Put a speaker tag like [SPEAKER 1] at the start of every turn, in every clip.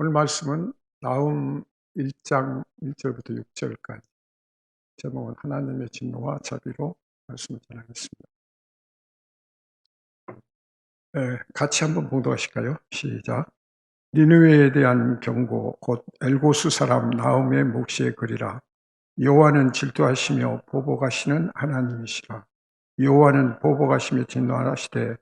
[SPEAKER 1] 오늘 말씀은 나훔 1장 1절부터 6절까지. 제목은 하나님의 진노와 자비로 말씀을 전하겠습니다. 같이 한번 봉독하실까요? 시작. 니느웨에 대한 경고, 곧 엘고스 사람 나훔의 묵시의 글이라. 여호와는 질투하시며 보복하시는 하나님이시라. 여호와는 보복하시며 진노하시되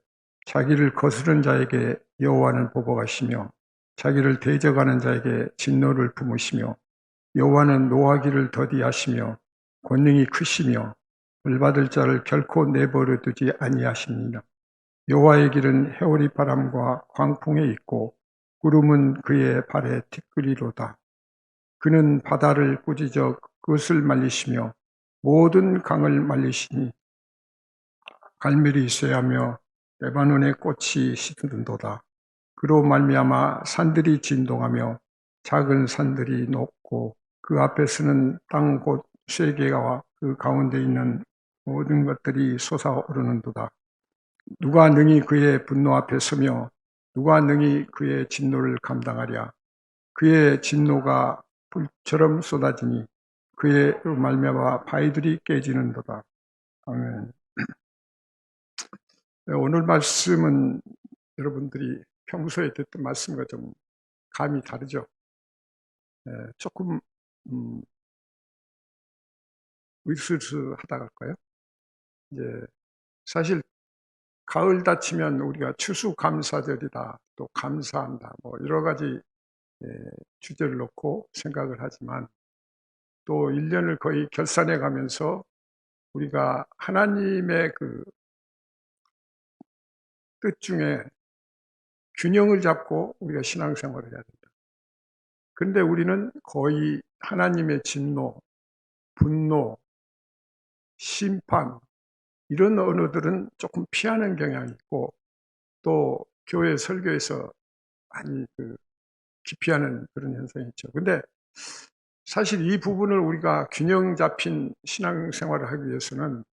[SPEAKER 1] 자기를 거스른 자에게 여호와는 보복하시며 자기를 대적하는 자에게 진노를 품으시며 여호와는 노하기를 더디하시며 권능이 크시며 벌받을 자를 결코 내버려 두지 아니하시니라. 여호와의 길은 해오리 바람과 광풍에 있고 구름은 그의 발에 티끌이로다. 그는 바다를 꾸짖어 그것을 말리시며 모든 강을 말리시니 갈멜이 쇠하며 레바논의 꽃이 시드는도다. 그로 말미암아 산들이 진동하며 작은 산들이 녹고 그 앞에서는 땅 곧 쇠계와 그 가운데 있는 모든 것들이 솟아오르는도다. 누가 능히 그의 분노 앞에 서며 누가 능히 그의 진노를 감당하랴. 그의 진노가 불처럼 쏟아지니 그의 말미암아 바위들이 깨지는도다. 아멘. 오늘 말씀은 여러분들이 평소에 듣던 말씀과 좀 감이 다르죠. 조금 으스스하다 할까요? 이제 사실 가을 다치면 우리가 추수감사절이다, 또 감사한다, 뭐 여러 가지 주제를 놓고 생각을 하지만 또 1년을 거의 결산해 가면서 우리가 하나님의 그 뜻 중에 균형을 잡고 우리가 신앙생활을 해야 된다. 그런데 우리는 거의 하나님의 진노, 분노, 심판 이런 언어들은 조금 피하는 경향이 있고 또 교회 설교에서 많이 기피하는 그런 현상이 있죠. 근데 사실 이 부분을 우리가 균형 잡힌 신앙생활을 하기 위해서는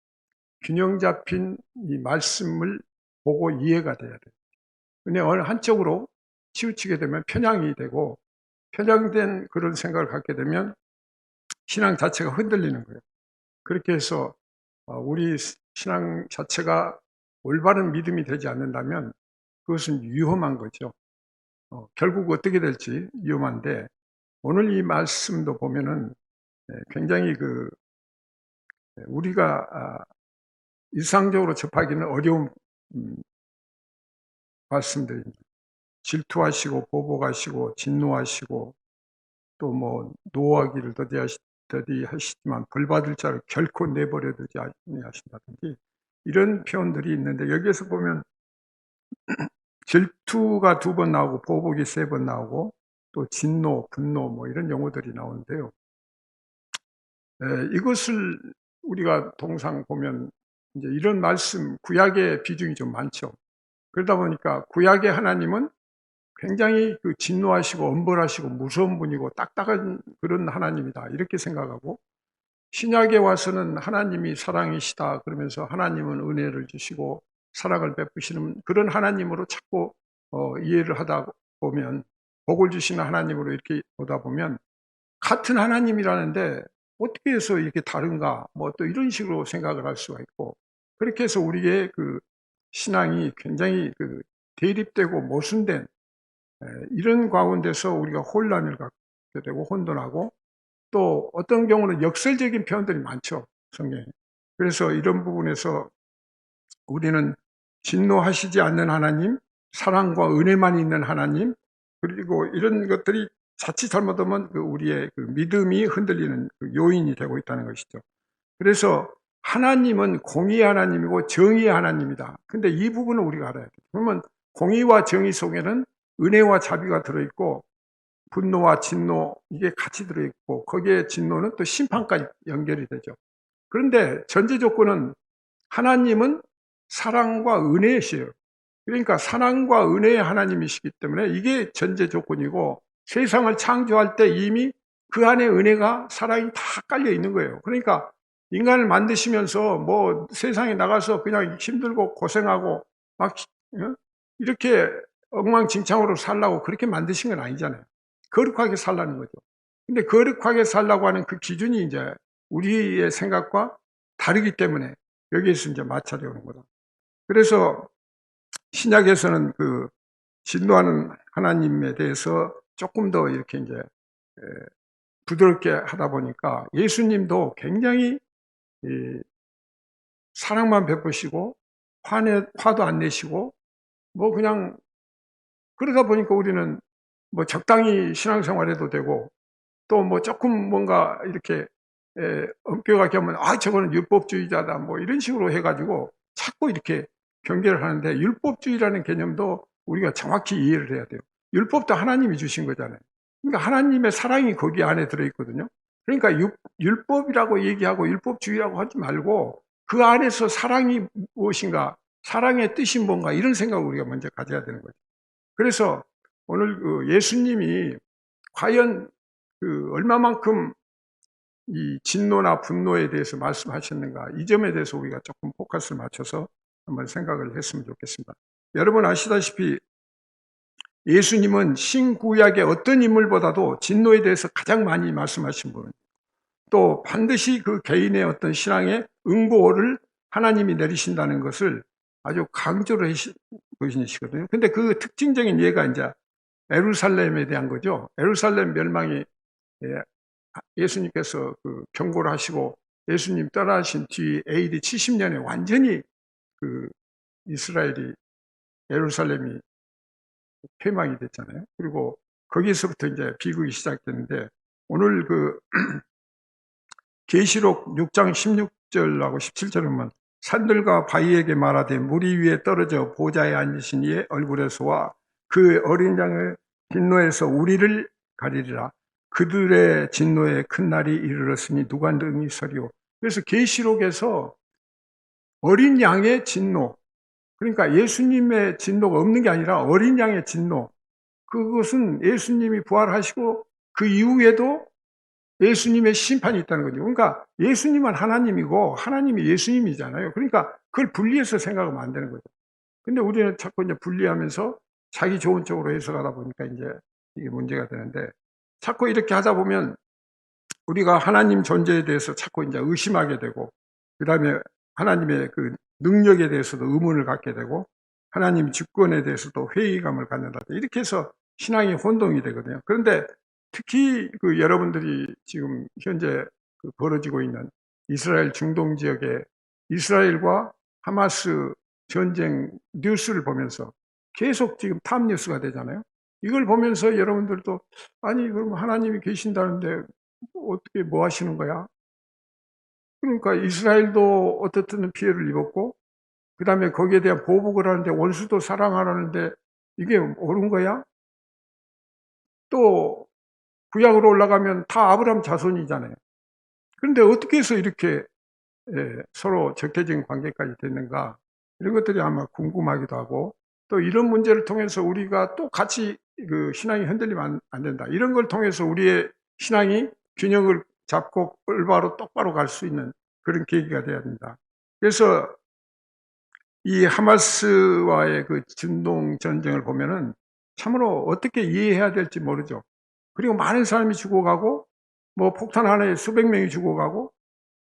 [SPEAKER 1] 균형 잡힌 이 말씀을 보고 이해가 돼야 돼요. 근데 어느 한쪽으로 치우치게 되면 편향이 되고 편향된 그런 생각을 갖게 되면 신앙 자체가 흔들리는 거예요. 그렇게 해서 우리 신앙 자체가 올바른 믿음이 되지 않는다면 그것은 위험한 거죠. 결국 어떻게 될지 위험한데 오늘 이 말씀도 보면은 굉장히 우리가 일상적으로 접하기는 어려운 말씀들입니다. 질투하시고 보복하시고 진노하시고 또 뭐 노하기를 더디하시지만 벌받을 자를 결코 내버려 두지 아니하신다든지 이런 표현들이 있는데 여기에서 보면 질투가 2번 나오고 보복이 3번 나오고 또 진노, 분노 뭐 이런 용어들이 나오는데요. 이것을 우리가 통상 보면 이제 이런 말씀 구약의 비중이 좀 많죠. 그러다 보니까 구약의 하나님은 굉장히 진노하시고 엄벌하시고 무서운 분이고 딱딱한 그런 하나님이다 이렇게 생각하고 신약에 와서는 하나님이 사랑이시다 그러면서 하나님은 은혜를 주시고 사랑을 베푸시는 그런 하나님으로 자꾸 이해를 하다 보면 복을 주시는 하나님으로 이렇게 보다 보면 같은 하나님이라는데 어떻게 해서 이렇게 다른가 뭐 또 이런 식으로 생각을 할 수가 있고 그렇게 해서 우리의 신앙이 굉장히 대립되고 모순된 이런 가운데서 우리가 혼란을 갖게 되고 혼돈하고 또 어떤 경우는 역설적인 표현들이 많죠, 성경에. 그래서 이런 부분에서 우리는 진노하시지 않는 하나님, 사랑과 은혜만 있는 하나님, 그리고 이런 것들이 자칫 잘못하면 우리의 믿음이 흔들리는 요인이 되고 있다는 것이죠. 그래서 하나님은 공의의 하나님이고 정의의 하나님이다. 근데 이 부분을 우리가 알아야 돼요. 그러면 공의와 정의 속에는 은혜와 자비가 들어있고 분노와 진노 이게 같이 들어있고 거기에 진노는 또 심판까지 연결이 되죠. 그런데 전제 조건은 하나님은 사랑과 은혜이시에요. 그러니까 사랑과 은혜의 하나님이시기 때문에 이게 전제 조건이고 세상을 창조할 때 이미 그 안에 은혜가 사랑이 다 깔려 있는 거예요. 그러니까 인간을 만드시면서 뭐 세상에 나가서 그냥 힘들고 고생하고 막 이렇게 엉망진창으로 살라고 그렇게 만드신 건 아니잖아요. 거룩하게 살라는 거죠. 근데 거룩하게 살라고 하는 그 기준이 이제 우리의 생각과 다르기 때문에 여기에서 이제 마찰이 오는 거다. 그래서 신약에서는 그 진노하는 하나님에 대해서 조금 더 이렇게 이제 부드럽게 하다 보니까 예수님도 굉장히 사랑만 베푸시고 화도 안 내시고 뭐 그냥 그러다 보니까 우리는 뭐 적당히 신앙생활해도 되고 또 뭐 조금 뭔가 이렇게 엄격하게 하면 저거는 율법주의자다 뭐 이런 식으로 해가지고 자꾸 이렇게 경계를 하는데 율법주의라는 개념도 우리가 정확히 이해를 해야 돼요. 율법도 하나님이 주신 거잖아요. 그러니까 하나님의 사랑이 거기 안에 들어있거든요. 그러니까 율법이라고 얘기하고 율법주의라고 하지 말고 그 안에서 사랑이 무엇인가, 사랑의 뜻이 뭔가 이런 생각을 우리가 먼저 가져야 되는 거죠. 그래서 오늘 그 예수님이 과연 그 얼마만큼 이 진노나 분노에 대해서 말씀하셨는가, 이 점에 대해서 우리가 조금 포커스를 맞춰서 한번 생각을 했으면 좋겠습니다. 여러분 아시다시피 예수님은 신구약의 어떤 인물보다도 진노에 대해서 가장 많이 말씀하신 분, 또 반드시 그 개인의 어떤 신앙의 응고를 하나님이 내리신다는 것을 아주 강조를 하시거든요. 근데 그 특징적인 예가 이제 예루살렘에 대한 거죠. 예루살렘 멸망이 예수님께서 그 경고를 하시고 예수님 떠나신 뒤 AD 70년에 완전히 그 이스라엘이 예루살렘이 폐망이 됐잖아요. 그리고 거기서부터 이제 비극이 시작됐는데 오늘 그 계시록 6장 16절하고 17절에 보면 산들과 바위에게 말하되 무리 위에 떨어져 보좌에 앉으신 이의 얼굴에서와 그 어린 양의 진노에서 우리를 가리리라. 그들의 진노에 큰 날이 이르렀으니 누가 능히 서리오. 그래서 계시록에서 어린 양의 진노, 그러니까 예수님의 진노가 없는 게 아니라 어린 양의 진노, 그것은 예수님이 부활하시고 그 이후에도 예수님의 심판이 있다는 거죠. 그러니까 예수님은 하나님이고 하나님이 예수님이잖아요. 그러니까 그걸 분리해서 생각하면 안 되는 거죠. 근데 우리는 자꾸 이제 분리하면서 자기 좋은 쪽으로 해석하다 보니까 이제 이게 문제가 되는데, 자꾸 이렇게 하다 보면 우리가 하나님 존재에 대해서 자꾸 이제 의심하게 되고, 그 다음에 하나님의 그 능력에 대해서도 의문을 갖게 되고, 하나님 주권에 대해서도 회의감을 갖는다. 이렇게 해서 신앙이 혼동이 되거든요. 그런데 특히 그 여러분들이 지금 현재 그 벌어지고 있는 이스라엘 중동 지역의 이스라엘과 하마스 전쟁 뉴스를 보면서 계속 지금 탑 뉴스가 되잖아요. 이걸 보면서 여러분들도 아니 그럼 하나님이 계신다는데 어떻게 뭐 하시는 거야? 그러니까 이스라엘도 어떻든 피해를 입었고 그 다음에 거기에 대한 보복을 하는데 원수도 사랑하라는데 이게 옳은 거야? 또 구약으로 올라가면 다 아브라함 자손이잖아요. 그런데 어떻게 해서 이렇게 서로 적대적인 관계까지 됐는가, 이런 것들이 아마 궁금하기도 하고, 또 이런 문제를 통해서 우리가 또 같이 그 신앙이 흔들리면 안 된다, 이런 걸 통해서 우리의 신앙이 균형을 잡고 올바로 똑바로 갈 수 있는 그런 계기가 돼야 된다. 그래서 이 하마스와의 그 진동 전쟁을 보면은 참으로 어떻게 이해해야 될지 모르죠. 그리고 많은 사람이 죽어가고 뭐 폭탄 하나에 수백 명이 죽어가고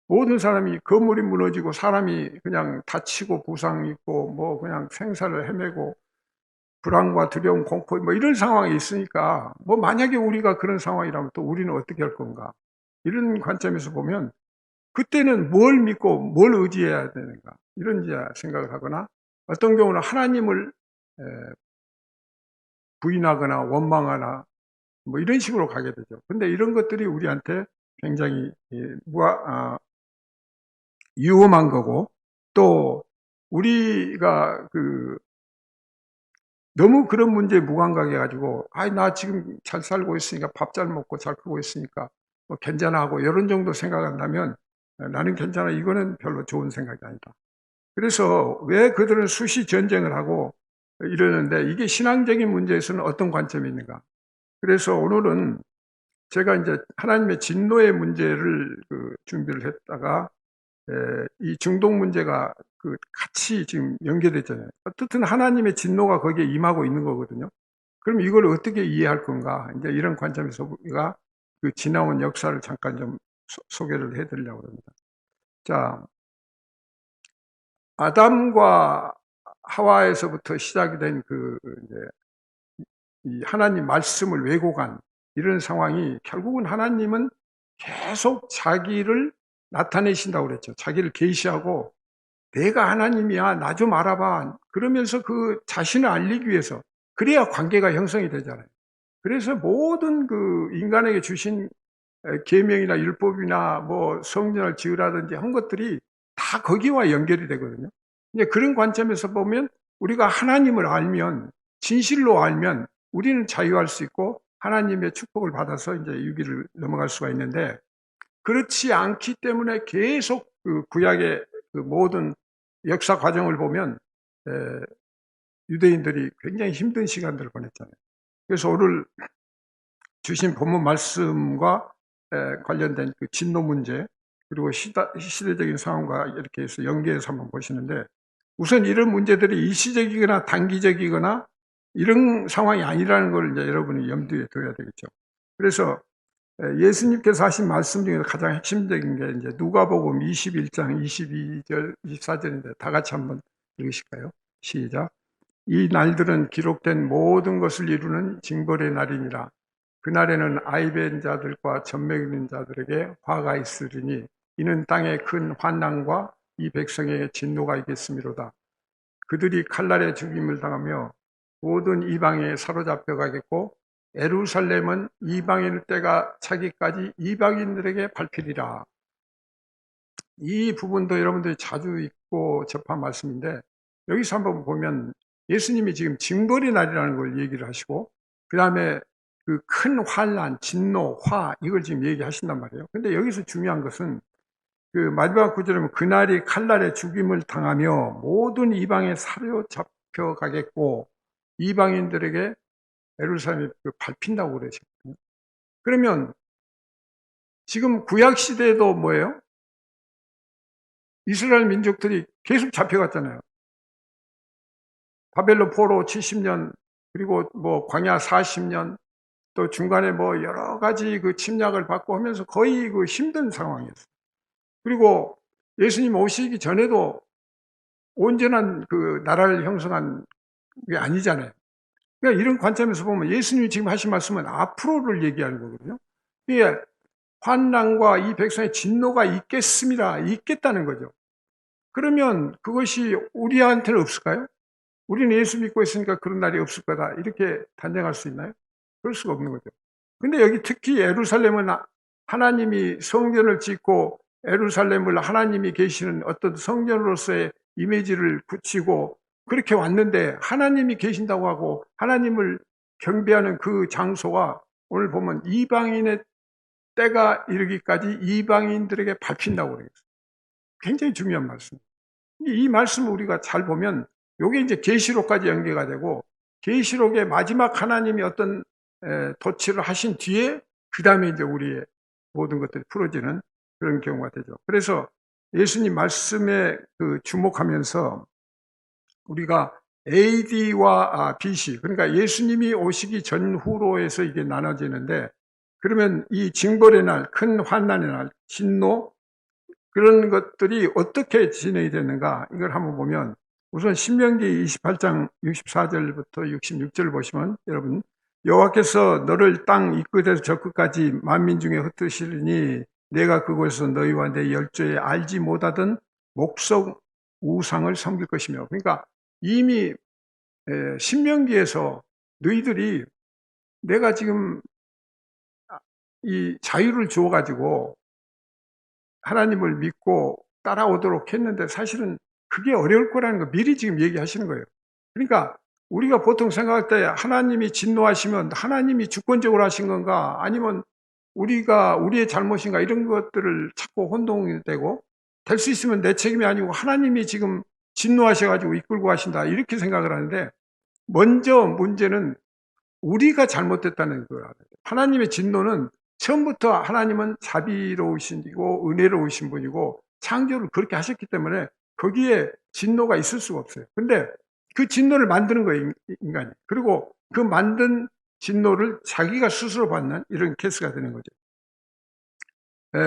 [SPEAKER 1] 모든 사람이, 건물이 무너지고 사람이 그냥 다치고 부상 입고 뭐 그냥 생사를 헤매고 불안과 두려움, 공포 뭐 이런 상황이 있으니까, 뭐 만약에 우리가 그런 상황이라면 또 우리는 어떻게 할 건가, 이런 관점에서 보면 그때는 뭘 믿고 뭘 의지해야 되는가, 이런 이제 생각을 하거나, 어떤 경우는 하나님을 부인하거나 원망하나 뭐 이런 식으로 가게 되죠. 근데 이런 것들이 우리한테 굉장히 위험한 거고, 또 우리가 그 너무 그런 문제에 무감각해 가지고 나 지금 잘 살고 있으니까, 밥 잘 먹고 잘 크고 있으니까 뭐 괜찮아 하고 이런 정도 생각한다면 나는 괜찮아, 이거는 별로 좋은 생각이 아니다. 그래서 왜 그들은 수시 전쟁을 하고 이러는데 이게 신앙적인 문제에서는 어떤 관점이 있는가? 그래서 오늘은 제가 이제 하나님의 진노의 문제를 그 준비를 했다가 이 중동 문제가 그 같이 지금 연계됐잖아요. 어떻든 하나님의 진노가 거기에 임하고 있는 거거든요. 그럼 이걸 어떻게 이해할 건가? 이제 이런 관점에서 우리가 그 지나온 역사를 잠깐 좀 소개를 해드리려고 합니다. 자, 아담과 하와에서부터 시작이 된 이제 이 하나님 말씀을 왜곡한 이런 상황이 결국은 하나님은 계속 자기를 나타내신다고 그랬죠. 자기를 계시하고 내가 하나님이야, 나 좀 알아봐. 그러면서 그 자신을 알리기 위해서 그래야 관계가 형성이 되잖아요. 그래서 모든 그 인간에게 주신 계명이나 율법이나 뭐 성전을 지으라든지 한 것들이 다 거기와 연결이 되거든요. 이제 그런 관점에서 보면 우리가 하나님을 알면, 진실로 알면 우리는 자유할 수 있고 하나님의 축복을 받아서 이제 유기를 넘어갈 수가 있는데, 그렇지 않기 때문에 계속 그 구약의 그 모든 역사 과정을 보면 유대인들이 굉장히 힘든 시간들을 보냈잖아요. 그래서 오늘 주신 본문 말씀과 관련된 그 진노 문제, 그리고 시대적인 상황과 이렇게 해서 연계해서 한번 보시는데, 우선 이런 문제들이 일시적이거나 단기적이거나 이런 상황이 아니라는 걸 이제 여러분이 염두에 둬야 되겠죠. 그래서 예수님께서 하신 말씀 중에서 가장 핵심적인 게 이제 누가복음 21장 22절 24절인데, 다 같이 한번 읽으실까요? 시작. 이 날들은 기록된 모든 것을 이루는 징벌의 날이니라. 그날에는 아이벤 자들과 젖먹이는 자들에게 화가 있으리니 이는 땅에 큰 환난과 이 백성에게 진노가 있겠음이로다. 그들이 칼날에 죽임을 당하며 모든 이방에 사로잡혀 가겠고 예루살렘은 이방인의 때가 차기까지 이방인들에게 밟히리라. 이 부분도 여러분들이 자주 읽고 접한 말씀인데, 여기서 한번 보면 예수님이 지금 징벌의 날이라는 걸 얘기를 하시고, 그 다음에 그 큰 환난, 진노, 화, 이걸 지금 얘기하신단 말이에요. 근데 여기서 중요한 것은 그 마지막 구절에 보면 그날이 칼날에 죽임을 당하며 모든 이방에 사로잡혀 가겠고 이방인들에게 예루살렘이 밟힌다고 그러시거든요. 그러면 지금 구약 시대에도 뭐예요? 이스라엘 민족들이 계속 잡혀갔잖아요. 바벨론 포로 70년, 그리고 뭐 광야 40년, 또 중간에 뭐 여러 가지 그 침략을 받고 하면서 거의 그 힘든 상황이었어요. 그리고 예수님 오시기 전에도 온전한 그 나라를 형성한 게 아니잖아요. 그러니까 이런 관점에서 보면 예수님이 지금 하신 말씀은 앞으로를 얘기하는 거거든요. 이게 환난과 이 백성의 진노가 있겠다는 거죠. 그러면 그것이 우리한테는 없을까요? 우리는 예수 믿고 있으니까 그런 날이 없을 거다, 이렇게 단정할 수 있나요? 그럴 수가 없는 거죠. 근데 여기 특히 예루살렘은 하나님이 성전을 짓고 예루살렘을 하나님이 계시는 어떤 성전으로서의 이미지를 붙이고 그렇게 왔는데, 하나님이 계신다고 하고 하나님을 경배하는 그 장소가 오늘 보면 이방인의 때가 이르기까지 이방인들에게 밟힌다고 그래요. 굉장히 중요한 말씀. 이 말씀을 우리가 잘 보면 이게 이제 계시록까지 연계가 되고, 계시록의 마지막 하나님이 어떤 도치를 하신 뒤에 그 다음에 이제 우리의 모든 것들이 풀어지는 그런 경우가 되죠. 그래서 예수님 말씀에 주목하면서 우리가 AD와 BC, 그러니까 예수님이 오시기 전후로 해서 이게 나눠지는데, 그러면 이 징벌의 날, 큰 환난의 날, 진노, 그런 것들이 어떻게 진행이 됐는가, 이걸 한번 보면 우선 신명기 28장 64절부터 66절을 보시면, 여러분, 여호와께서 너를 땅 이 끝에서 저 끝까지 만민 중에 흩으시리니 내가 그곳에서 너희와 내 열조에 알지 못하던 목석 우상을 섬길 것이며, 그러니까 이미 신명기에서 너희들이 내가 지금 이 자유를 주어가지고 하나님을 믿고 따라오도록 했는데 사실은 그게 어려울 거라는 거 미리 지금 얘기하시는 거예요. 그러니까 우리가 보통 생각할 때 하나님이 진노하시면 하나님이 주권적으로 하신 건가, 아니면 우리가 우리의 잘못인가, 이런 것들을 자꾸 혼동이 되고, 될 수 있으면 내 책임이 아니고 하나님이 지금 진노하셔가지고 이끌고 가신다, 이렇게 생각을 하는데, 먼저 문제는 우리가 잘못됐다는 거예요. 하나님의 진노는 처음부터 하나님은 자비로우시고 은혜로우신 분이고 창조를 그렇게 하셨기 때문에 거기에 진노가 있을 수가 없어요. 근데 그 진노를 만드는 거예요, 인간이. 그리고 그 만든 진노를 자기가 스스로 받는 이런 케이스가 되는 거죠.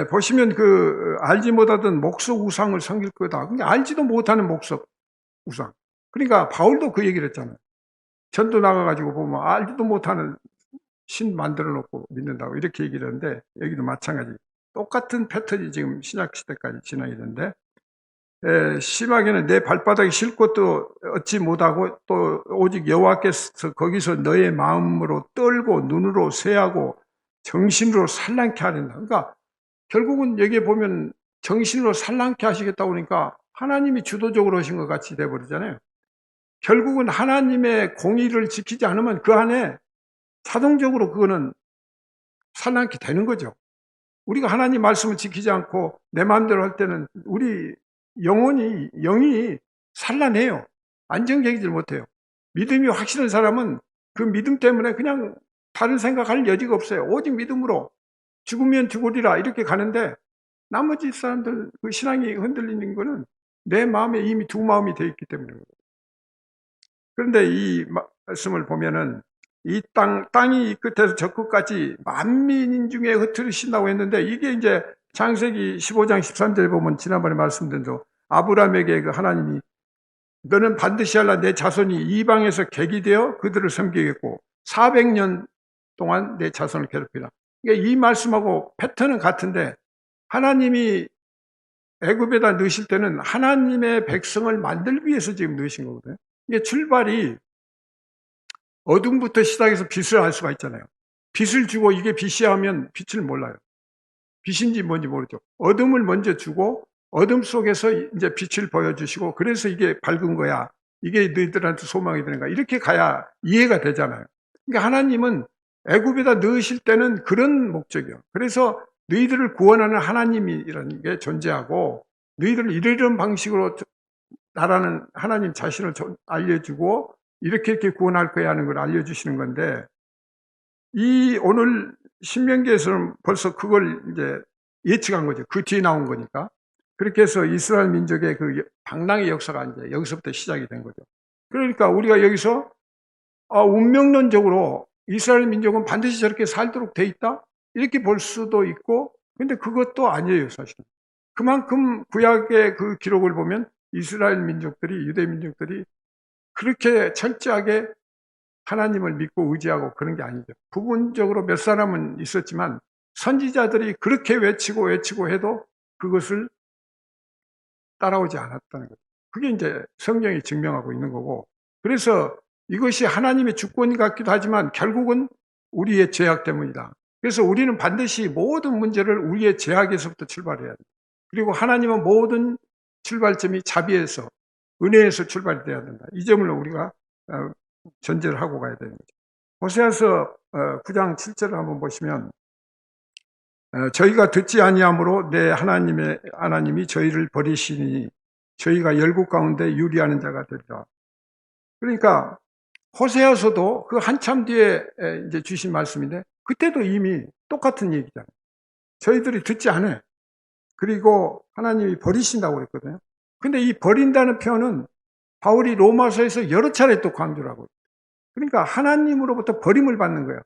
[SPEAKER 1] 보시면 알지 못하던 목석 우상을 섬길 거다. 근데 알지도 못하는 목석 우상. 그러니까 바울도 그 얘기를 했잖아요. 전도 나가가지고 보면 알지도 못하는 신 만들어 놓고 믿는다고 이렇게 얘기를 하는데, 여기도 마찬가지. 똑같은 패턴이 지금 신약 시대까지 진행이 되는데, 심하게는 내 발바닥에 실 것도 얻지 못하고 또 오직 여호와께서 거기서 너의 마음으로 떨고 눈으로 쇠하고 정신으로 산란케 하린다. 그러니까 결국은 여기에 보면 정신으로 산란케 하시겠다고 그러니까 하나님이 주도적으로 하신 것 같이 돼버리잖아요. 결국은 하나님의 공의를 지키지 않으면 그 안에 자동적으로 그거는 산란케 되는 거죠. 우리가 하나님 말씀을 지키지 않고 내 마음대로 할 때는 우리 영이 산란해요. 안정되지 못해요. 믿음이 확실한 사람은 그 믿음 때문에 그냥 다른 생각할 여지가 없어요. 오직 믿음으로 죽으면 죽으리라 이렇게 가는데, 나머지 사람들 그 신앙이 흔들리는 거는 내 마음에 이미 두 마음이 되어 있기 때문에. 그런데 이 말씀을 보면은 이 땅이 이 끝에서 저 끝까지 만민 중에 흩으신다고 했는데, 이게 이제 창세기 15장 13절에 보면 지난번에 말씀드린 대로 아브라함에게 그 하나님이 너는 반드시 할라 내 자손이 이방에서 객이 되어 그들을 섬기겠고 400년 동안 내 자손을 괴롭히라. 그러니까 이 말씀하고 패턴은 같은데, 하나님이 애굽에다 넣으실 때는 하나님의 백성을 만들기 위해서 지금 넣으신 거거든요. 이게 출발이 어둠부터 시작해서 빛을 알 수가 있잖아요. 빛을 주고 이게 빛이야 하면 빛을 몰라요. 빛인지 뭔지 모르죠. 어둠을 먼저 주고 어둠 속에서 이제 빛을 보여주시고, 그래서 이게 밝은 거야, 이게 너희들한테 소망이 되는 거야, 이렇게 가야 이해가 되잖아요. 그러니까 하나님은 애굽에다 넣으실 때는 그런 목적이요. 그래서 너희들을 구원하는 하나님이라는 게 존재하고, 너희들을 이런 방식으로 나라는 하나님 자신을 알려주고 이렇게 구원할 거야 하는 걸 알려주시는 건데, 이 오늘 신명기에서는 벌써 그걸 이제 예측한 거죠. 그 뒤에 나온 거니까. 그렇게 해서 이스라엘 민족의 그 방랑의 역사가 이제 여기서부터 시작이 된 거죠. 그러니까 우리가 여기서 운명론적으로 이스라엘 민족은 반드시 저렇게 살도록 돼 있다, 이렇게 볼 수도 있고, 근데 그것도 아니에요, 사실은. 그만큼 구약의 그 기록을 보면 이스라엘 민족들이, 유대 민족들이 그렇게 철저하게 하나님을 믿고 의지하고 그런 게 아니죠. 부분적으로 몇 사람은 있었지만 선지자들이 그렇게 외치고 해도 그것을 따라오지 않았다는 거죠. 그게 이제 성경이 증명하고 있는 거고, 그래서 이것이 하나님의 주권 같기도 하지만 결국은 우리의 죄악 때문이다. 그래서 우리는 반드시 모든 문제를 우리의 죄악에서부터 출발해야 돼요. 그리고 하나님은 모든 출발점이 자비에서, 은혜에서 출발돼야 된다. 이 점을 우리가 전제를 하고 가야 되는 거죠. 호세아서 9장 7절을 한번 보시면, 저희가 듣지 아니함으로 내 하나님이 저희를 버리시니 저희가 열국 가운데 유리하는 자가 되리라. 그러니까 호세아서도 그 한참 뒤에 이제 주신 말씀인데, 그때도 이미 똑같은 얘기잖아요. 저희들이 듣지 않아요. 그리고 하나님이 버리신다고 그랬거든요. 근데 이 버린다는 표현은 바울이 로마서에서 여러 차례 또 강조를 하고 있어요. 그러니까 하나님으로부터 버림을 받는 거예요.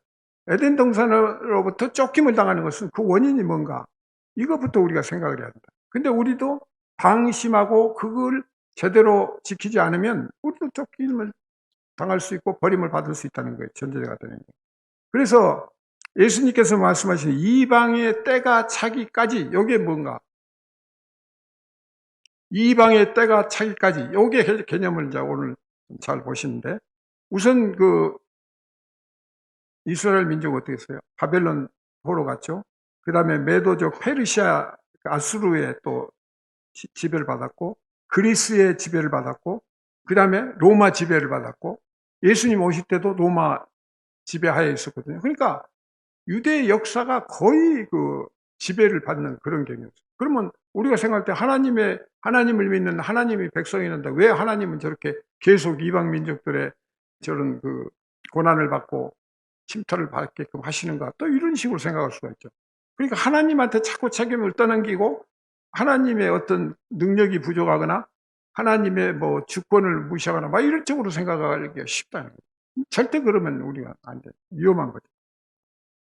[SPEAKER 1] 에덴 동산으로부터 쫓김을 당하는 것은 그 원인이 뭔가, 이것부터 우리가 생각을 해야 된다. 근데 우리도 방심하고 그걸 제대로 지키지 않으면 우리도 쫓김을 당할 수 있고 버림을 받을 수 있다는 거예요. 전제가 되는 거예요. 그래서 예수님께서 말씀하신 이방의 때가 차기까지, 이게 뭔가, 이방의 때가 차기까지, 요게 개념을 이제 오늘 잘 보시는데, 우선 이스라엘 민족은 어떻게 했어요? 바벨론 포로 갔죠. 그 다음에 메도족 페르시아 아수르의 또 지배를 받았고, 그리스의 지배를 받았고, 그 다음에 로마 지배를 받았고, 예수님 오실 때도 로마 지배하에 있었거든요. 그러니까 유대의 역사가 거의 그 지배를 받는 그런 경우였어요. 그러면 우리가 생각할 때 하나님을 믿는 하나님이 백성이 있는데 왜 하나님은 저렇게 계속 이방 민족들의 저런 그 고난을 받고 침탈을 받게끔 하시는가, 또 이런 식으로 생각할 수가 있죠. 그러니까 하나님한테 자꾸 책임을 떠넘기고 하나님의 어떤 능력이 부족하거나 하나님의 뭐 주권을 무시하거나 막 이런 쪽으로 생각하기가 쉽다는 거예요. 절대 그러면 우리가 안 돼. 위험한 거죠.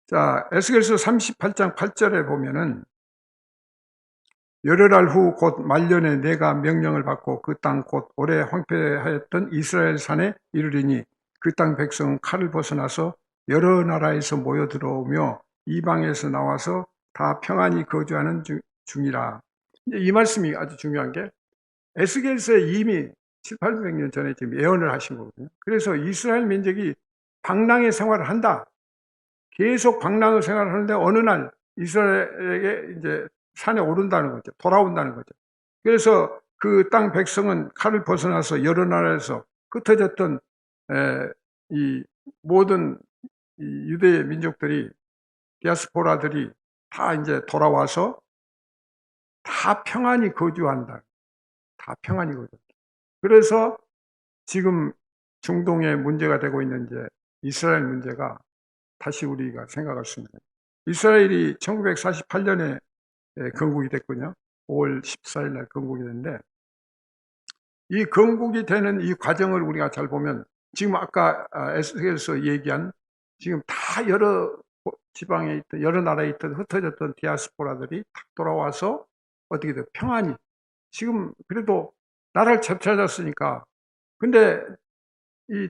[SPEAKER 1] 자, 에스겔서 38장 8절에 보면은 열흘 후 곧 말년에 내가 명령을 받고 그 땅 곧 오래 황폐하였던 이스라엘 산에 이르리니 그 땅 백성은 칼을 벗어나서 여러 나라에서 모여 들어오며 이방에서 나와서 다 평안히 거주하는 중이라. 이 말씀이 아주 중요한 게 에스겔서에 이미 700~800년 전에 지금 예언을 하신 거거든요. 그래서 이스라엘 민족이 방랑의 생활을 한다. 계속 방랑의 생활을 하는데 어느 날 이스라엘에게 이제 산에 오른다는 거죠. 돌아온다는 거죠. 그래서 그 땅 백성은 칼을 벗어나서 여러 나라에서 흩어졌던 이 모든 이 유대 민족들이, 디아스포라들이 다 이제 돌아와서 다 평안히 거주한다. 다 평안히 거주. 그래서 지금 중동에 문제가 되고 있는 이제 이스라엘 문제가 다시 우리가 생각할 수 있는 거예요. 이스라엘이 1948년에 건국이 됐군요. 5월 14일 날 건국이 됐는데, 이 건국이 되는 이 과정을 우리가 잘 보면 지금 아까 에스겔에서 얘기한 지금 다 여러 지방에 있던, 여러 나라에 있던 흩어졌던 디아스포라들이 딱 돌아와서 어떻게 돼요? 평안히. 지금 그래도 나라를 되찾았으니까. 근데 이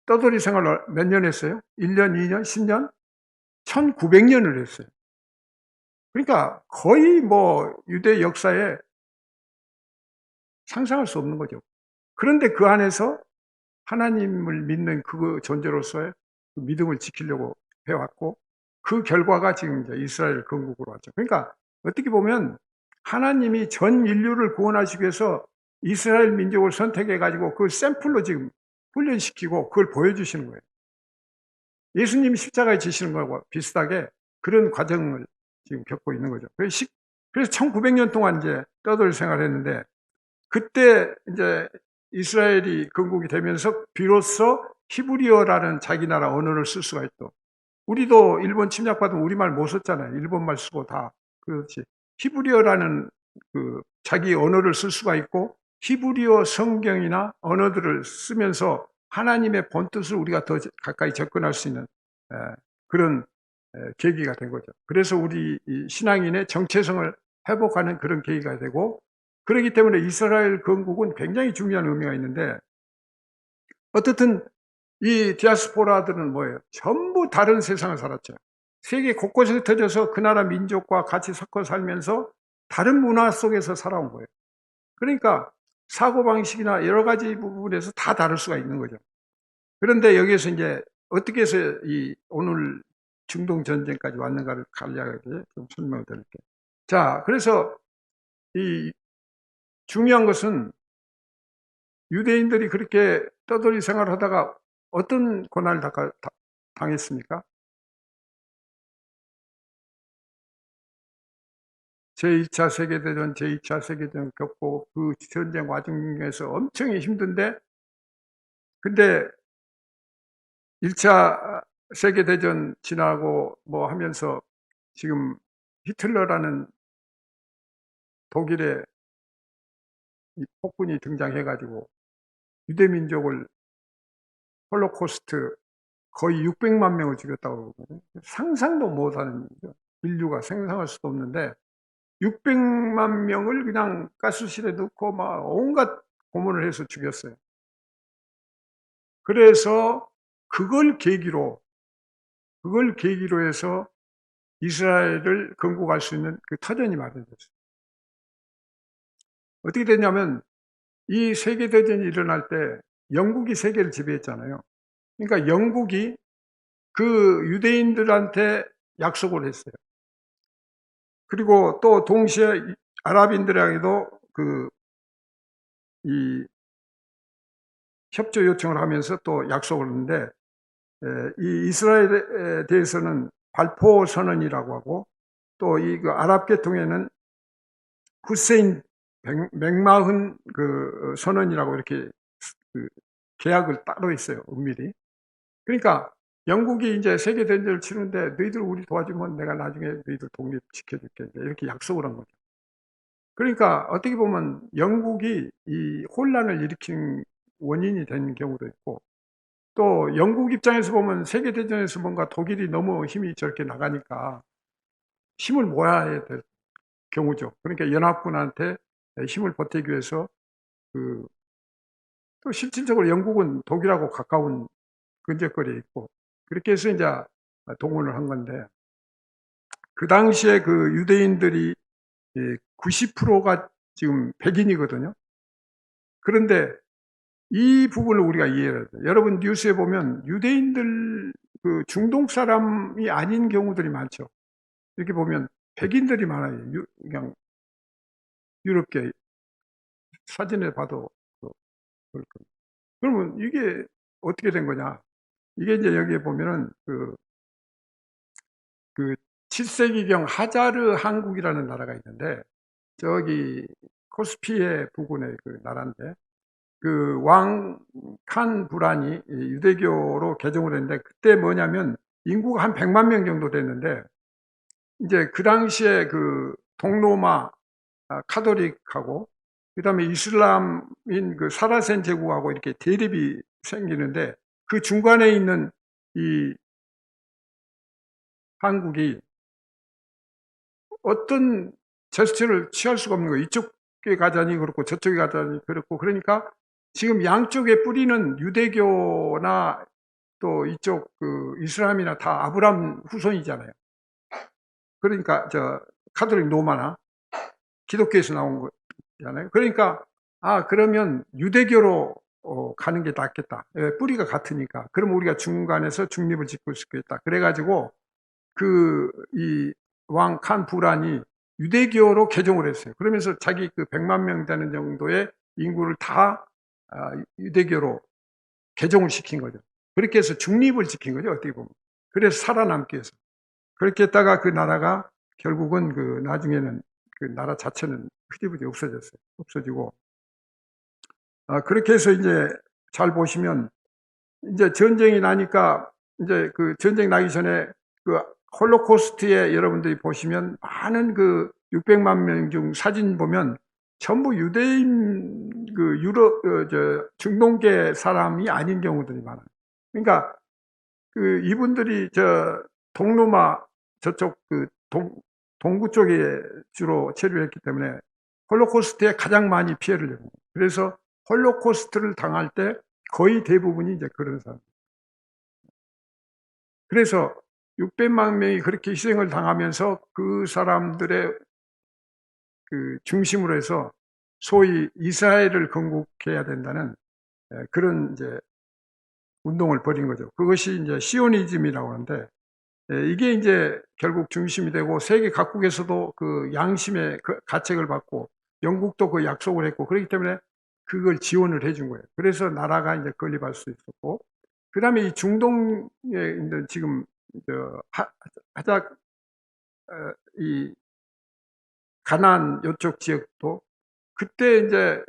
[SPEAKER 1] 떠돌이 생활을 몇 년 했어요? 1년, 2년, 10년? 1900년을 했어요. 그러니까 거의 뭐 유대 역사에 상상할 수 없는 거죠. 그런데 그 안에서 하나님을 믿는 그 존재로서의 그 믿음을 지키려고 해왔고, 그 결과가 지금 이제 이스라엘 건국으로 왔죠. 그러니까 어떻게 보면 하나님이 전 인류를 구원하시기 위해서 이스라엘 민족을 선택해가지고 그 샘플로 지금 훈련시키고 그걸 보여주시는 거예요. 예수님이 십자가에 지시는 거하고 비슷하게 그런 과정을 지금 겪고 있는 거죠. 그래서 1900년 동안 이제 떠돌이 생활했는데, 그때 이제 이스라엘이 건국이 되면서 비로소 히브리어라는 자기 나라 언어를 쓸 수가 있고, 우리도 일본 침략받으면 우리말 못 썼잖아요. 일본말 쓰고 다. 그렇지. 히브리어라는 그 자기 언어를 쓸 수가 있고, 히브리어 성경이나 언어들을 쓰면서 하나님의 본뜻을 우리가 더 가까이 접근할 수 있는 그런 계기가 된 거죠. 그래서 우리 신앙인의 정체성을 회복하는 그런 계기가 되고, 그렇기 때문에 이스라엘 건국은 굉장히 중요한 의미가 있는데, 어떻든 이 디아스포라들은 뭐예요? 전부 다른 세상을 살았죠. 세계 곳곳에 흩어져서 그 나라 민족과 같이 섞어 살면서 다른 문화 속에서 살아온 거예요. 그러니까 사고방식이나 여러 가지 부분에서 다 다를 수가 있는 거죠. 그런데 여기에서 이제 어떻게 해서 이 오늘 중동 전쟁까지 왔는가를 간략하게 좀 설명을 드릴게요. 자, 그래서 이 중요한 것은 유대인들이 그렇게 떠돌이 생활을 하다가 어떤 고난을 당했습니까? 제2차 세계대전, 제2차 세계대전 겪고 그 전쟁 와중에서 엄청 힘든데, 근데 1차 세계대전 지나고 뭐 하면서 지금 히틀러라는 독일의 이 폭군이 등장해가지고 유대민족을 홀로코스트 거의 600만 명을 죽였다고 그러거든요. 상상도 못하는 일이죠. 인류가 생각할 수도 없는데 600만 명을 그냥 가스실에 넣고 막 온갖 고문을 해서 죽였어요. 그래서 그걸 계기로 해서 이스라엘을 건국할 수 있는 그 터전이 마련됐어요. 어떻게 됐냐면 이 세계대전이 일어날 때 영국이 세계를 지배했잖아요. 그러니까 영국이 그 유대인들한테 약속을 했어요. 그리고 또 동시에 아랍인들에게도 이 협조 요청을 하면서 또 약속을 했는데, 이 이스라엘에 대해서는 발포 선언이라고 하고, 또 이 그 아랍 계통에는 후세인 맥마흔 그 선언이라고 이렇게 그 계약을 따로 있어요, 은밀히. 그러니까 영국이 이제 세계 대전을 치는데 너희들 우리 도와주면 내가 나중에 너희들 독립시켜줄게, 이렇게 약속을 한 거죠. 그러니까 어떻게 보면 영국이 이 혼란을 일으킨 원인이 된 경우도 있고, 또 영국 입장에서 보면 세계대전에서 뭔가 독일이 너무 힘이 저렇게 나가니까 힘을 모아야 될 경우죠. 그러니까 연합군한테 힘을 보태기 위해서 또 실질적으로 영국은 독일하고 가까운 근접거리에 있고 그렇게 해서 이제 동원을 한 건데 그 당시에 그 유대인들이 90%가 지금 백인이거든요. 그런데 이 부분을 우리가 이해해야 돼요. 여러분 뉴스에 보면 유대인들 그 중동 사람이 아닌 경우들이 많죠. 이렇게 보면 백인들이 많아요. 그냥 유럽계 사진에 봐도 그럴 겁니다. 그러면 이게 어떻게 된 거냐? 이게 이제 여기에 보면은 그 7세기경 하자르 한국이라는 나라가 있는데 저기 코스피의 부근의 그 나라인데 그 왕 칸 부란이 유대교로 개종을 했는데 그때 뭐냐면 인구가 한 100만 명 정도 됐는데 이제 그 당시에 그 동로마 카톨릭하고 그다음에 이슬람인 그 사라센 제국하고 이렇게 대립이 생기는데 그 중간에 있는 이 한국이 어떤 제스처를 취할 수가 없는 거예요. 이쪽에 가자니 그렇고 저쪽에 가자니 그렇고 그러니까 지금 양쪽에 뿌리는 유대교나 또 이쪽 그 이슬람이나 다 아브람 후손이잖아요. 그러니까 저 카톨릭 로마나 기독교에서 나온 거잖아요. 그러니까 그러면 유대교로 가는 게 낫겠다. 뿌리가 같으니까. 그럼 우리가 중간에서 중립을 짓고 있겠다. 그래가지고 그 이 왕 칸 부란이 유대교로 개종을 했어요. 그러면서 자기 그 100만 명 되는 정도의 인구를 다 유대교로 개종을 시킨 거죠. 그렇게 해서 중립을 지킨 거죠. 어떻게 보면. 그래서 살아남기 위해서. 그렇게 했다가 그 나라가 결국은 그 나중에는 그 나라 자체는 흐지부지 없어졌어요. 없어지고 그렇게 해서 이제 잘 보시면 이제 전쟁이 나니까 이제 그 전쟁 나기 전에 그 홀로코스트에 여러분들이 보시면 많은 그 600만 명 중 사진 보면 전부 유대인 그 유럽 저 중동계 사람이 아닌 경우들이 많아요. 그러니까 그 이분들이 저 동로마 저쪽 그 동구 쪽에 주로 체류했기 때문에 홀로코스트에 가장 많이 피해를 입은 거예요. 그래서 홀로코스트를 당할 때 거의 대부분이 이제 그런 사람. 그래서 600만 명이 그렇게 희생을 당하면서 그 사람들의 그 중심으로 해서 소위 이스라엘을 건국해야 된다는 그런 이제 운동을 벌인 거죠. 그것이 이제 시오니즘이라고 하는데 이게 이제 결국 중심이 되고 세계 각국에서도 그 양심의 그 가책을 받고 영국도 그 약속을 했고 그렇기 때문에 그걸 지원을 해준 거예요. 그래서 나라가 이제 건립할 수 있었고 그다음에 이 중동에 있는 지금 저 하자 이 가나안 이쪽 지역도 그때 이제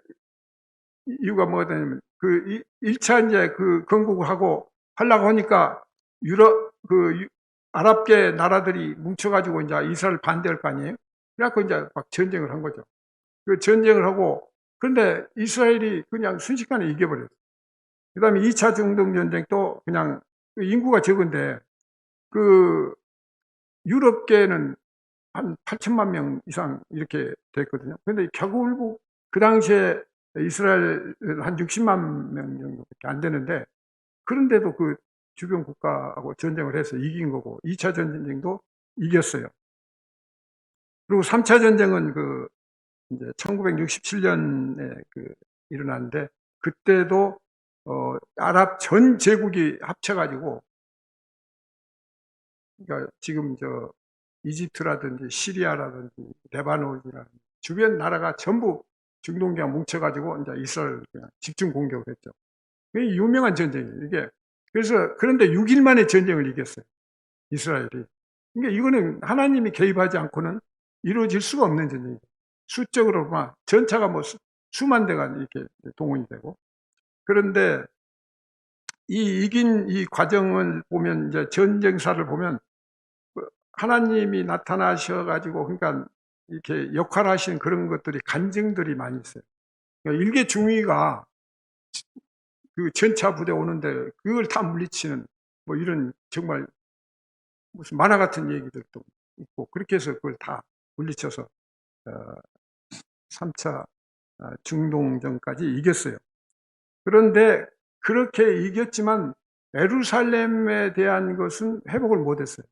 [SPEAKER 1] 이유가 뭐냐면 그 1차 이제 그 건국을 하고 하려고 하니까 유럽 그 아랍계 나라들이 뭉쳐가지고 이제 이스라엘 반대할 거 아니에요? 그래갖고 이제 막 전쟁을 한 거죠. 그 전쟁을 하고 그런데 이스라엘이 그냥 순식간에 이겨버렸어요. 그 다음에 2차 중동 전쟁도 그냥 인구가 적은데 그 유럽계는 한 8천만 명 이상 이렇게 됐거든요. 근데 결국 그 당시에 이스라엘 한 60만 명 정도밖에 안 되는데 그런데도 그 주변 국가하고 전쟁을 해서 이긴 거고 2차 전쟁도 이겼어요. 그리고 3차 전쟁은 그 이제 1967년에 그 일어났는데 그때도 아랍 전 제국이 합쳐가지고 그러니까 지금 저 이집트라든지 시리아라든지 레바논이라든지 주변 나라가 전부 중동계가 뭉쳐가지고 이제 이스라엘 그냥 집중 공격을 했죠. 그게 유명한 전쟁이에요. 이게 그래서 그런데 6일 만에 전쟁을 이겼어요. 이스라엘이. 그러니까 이거는 하나님이 개입하지 않고는 이루어질 수가 없는 전쟁이에요. 수적으로만 전차가 뭐 수만 대가 이렇게 동원이 되고 그런데 이 이긴 이 과정을 보면 이제 전쟁사를 보면 하나님이 나타나셔 가지고 그러니까 이렇게 역할하시는 그런 것들이 간증들이 많이 있어요. 그러니까 일개 중위가 그 전차 부대 오는데 그걸 다 물리치는 뭐 이런 정말 무슨 만화 같은 얘기들도 있고, 그렇게 해서 그걸 다 물리쳐서 3차 중동전까지 이겼어요. 그런데 그렇게 이겼지만 예루살렘에 대한 것은 회복을 못했어요.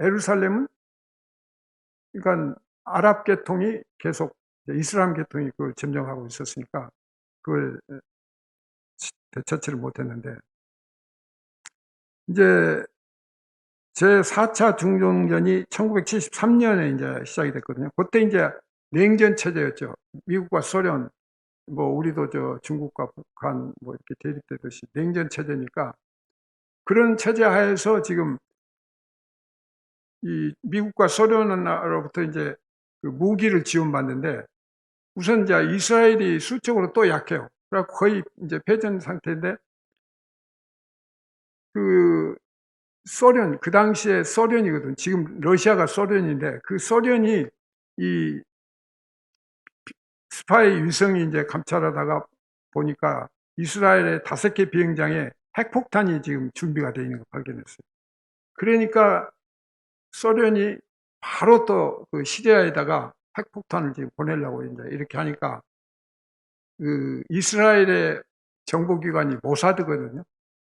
[SPEAKER 1] 예루살렘은 그러니까 아랍 계통이 계속 이슬람 계통이 그걸 점령하고 있었으니까 그걸 되찾지를 못했는데, 이제 제4차 중동전이 1973년에 이제 시작이 됐거든요. 그때 이제 냉전 체제였죠. 미국과 소련, 뭐 우리도 저 중국과 북한 뭐 이렇게 대립되듯이 냉전 체제니까, 그런 체제 하에서 지금 이 미국과 소련으로부터 이제 그 무기를 지원받는데, 우선 이제 이스라엘이 수적으로 또 약해요. 그래서 거의 이제 패전 상태인데, 그 소련, 그 당시에 소련이거든. 지금 러시아가 소련인데, 그 소련이 이 스파이 위성이 이제 감찰하다가 보니까 이스라엘의 5개 비행장에 핵폭탄이 지금 준비가 되어 있는 걸 발견했어요. 그러니까 소련이 바로 또 그 시리아에다가 핵폭탄을 지금 보내려고 이제 이렇게 하니까, 그 이스라엘의 정보기관이 모사드거든요.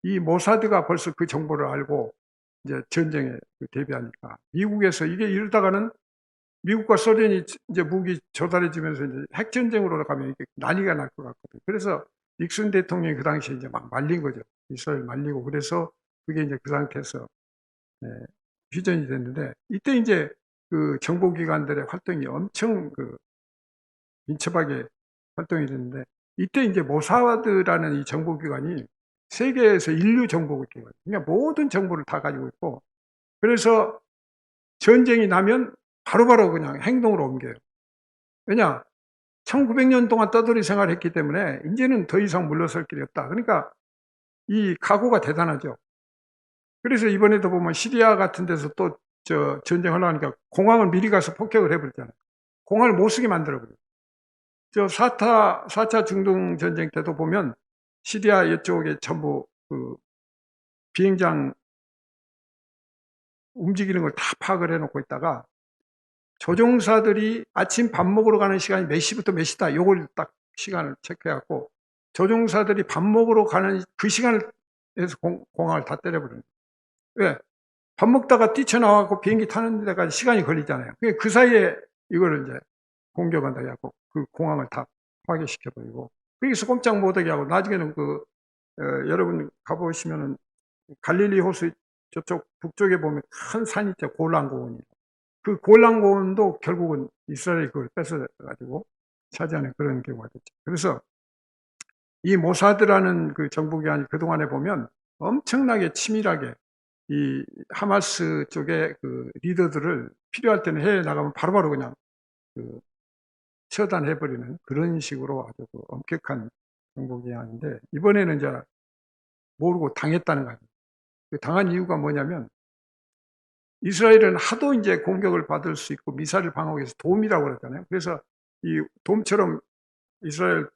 [SPEAKER 1] 이 모사드가 벌써 그 정보를 알고 이제 전쟁에 대비하니까, 미국에서 이게 이러다가는 미국과 소련이 이제 무기 조달해지면서 이제 핵전쟁으로 가면 이게 난리가 날 것 같거든요. 그래서 닉슨 대통령이 그 당시에 이제 막 말린 거죠. 이스라엘 말리고, 그래서 그게 이제 그 상태에서 휴전이 됐는데, 이때 이제 그 정보기관들의 활동이 엄청 그 민첩하게 활동이 됐는데, 이때 이제 모사드라는 이 정보기관이 세계에서 인류 정보기관, 그러니까 모든 정보를 다 가지고 있고, 그래서 전쟁이 나면 바로바로 그냥 행동으로 옮겨요. 왜냐? 1900년 동안 떠돌이 생활을 했기 때문에 이제는 더 이상 물러설 길이 없다. 그러니까 이 각오가 대단하죠. 그래서 이번에도 보면 시리아 같은 데서 또 전쟁하려고 하니까 공항을 미리 가서 폭격을 해버렸잖아요. 공항을 못 쓰게 만들어버려요. 4차 중동 전쟁 때도 보면 시리아 이쪽에 전부 그 비행장 움직이는 걸 다 파악을 해놓고 있다가, 조종사들이 아침 밥 먹으러 가는 시간이 몇 시부터 몇 시다, 요걸 딱 시간을 체크해갖고 조종사들이 밥 먹으러 가는 그 시간을 해서 공항을 다 때려버려요. 왜? 밥 먹다가 뛰쳐나와갖고 비행기 타는 데까지 시간이 걸리잖아요. 그 사이에 이거를 이제 공격한다 해갖고 그 공항을 다 파괴시켜버리고, 거기서 꼼짝 못하게 하고, 나중에는 여러분 가보시면은 갈릴리 호수 저쪽 북쪽에 보면 큰 산이 있죠. 골란고원이. 그 골란고원도 결국은 이스라엘이 그걸 뺏어가지고 차지하는 그런 경우가 됐죠. 그래서 이 모사드라는 그 정보기관이 그동안에 보면 엄청나게 치밀하게 이 하마스 쪽의 그 리더들을 필요할 때는 해외에 나가면 바로바로 그냥 그 처단해버리는 그런 식으로 아주 그 엄격한 정보기관인데, 이번에는 이제 모르고 당했다는 거예요. 그 당한 이유가 뭐냐면, 이스라엘은 하도 이제 공격을 받을 수 있고 미사일 방어에서 돔이라고 그러잖아요. 그래서 이 돔처럼 이스라엘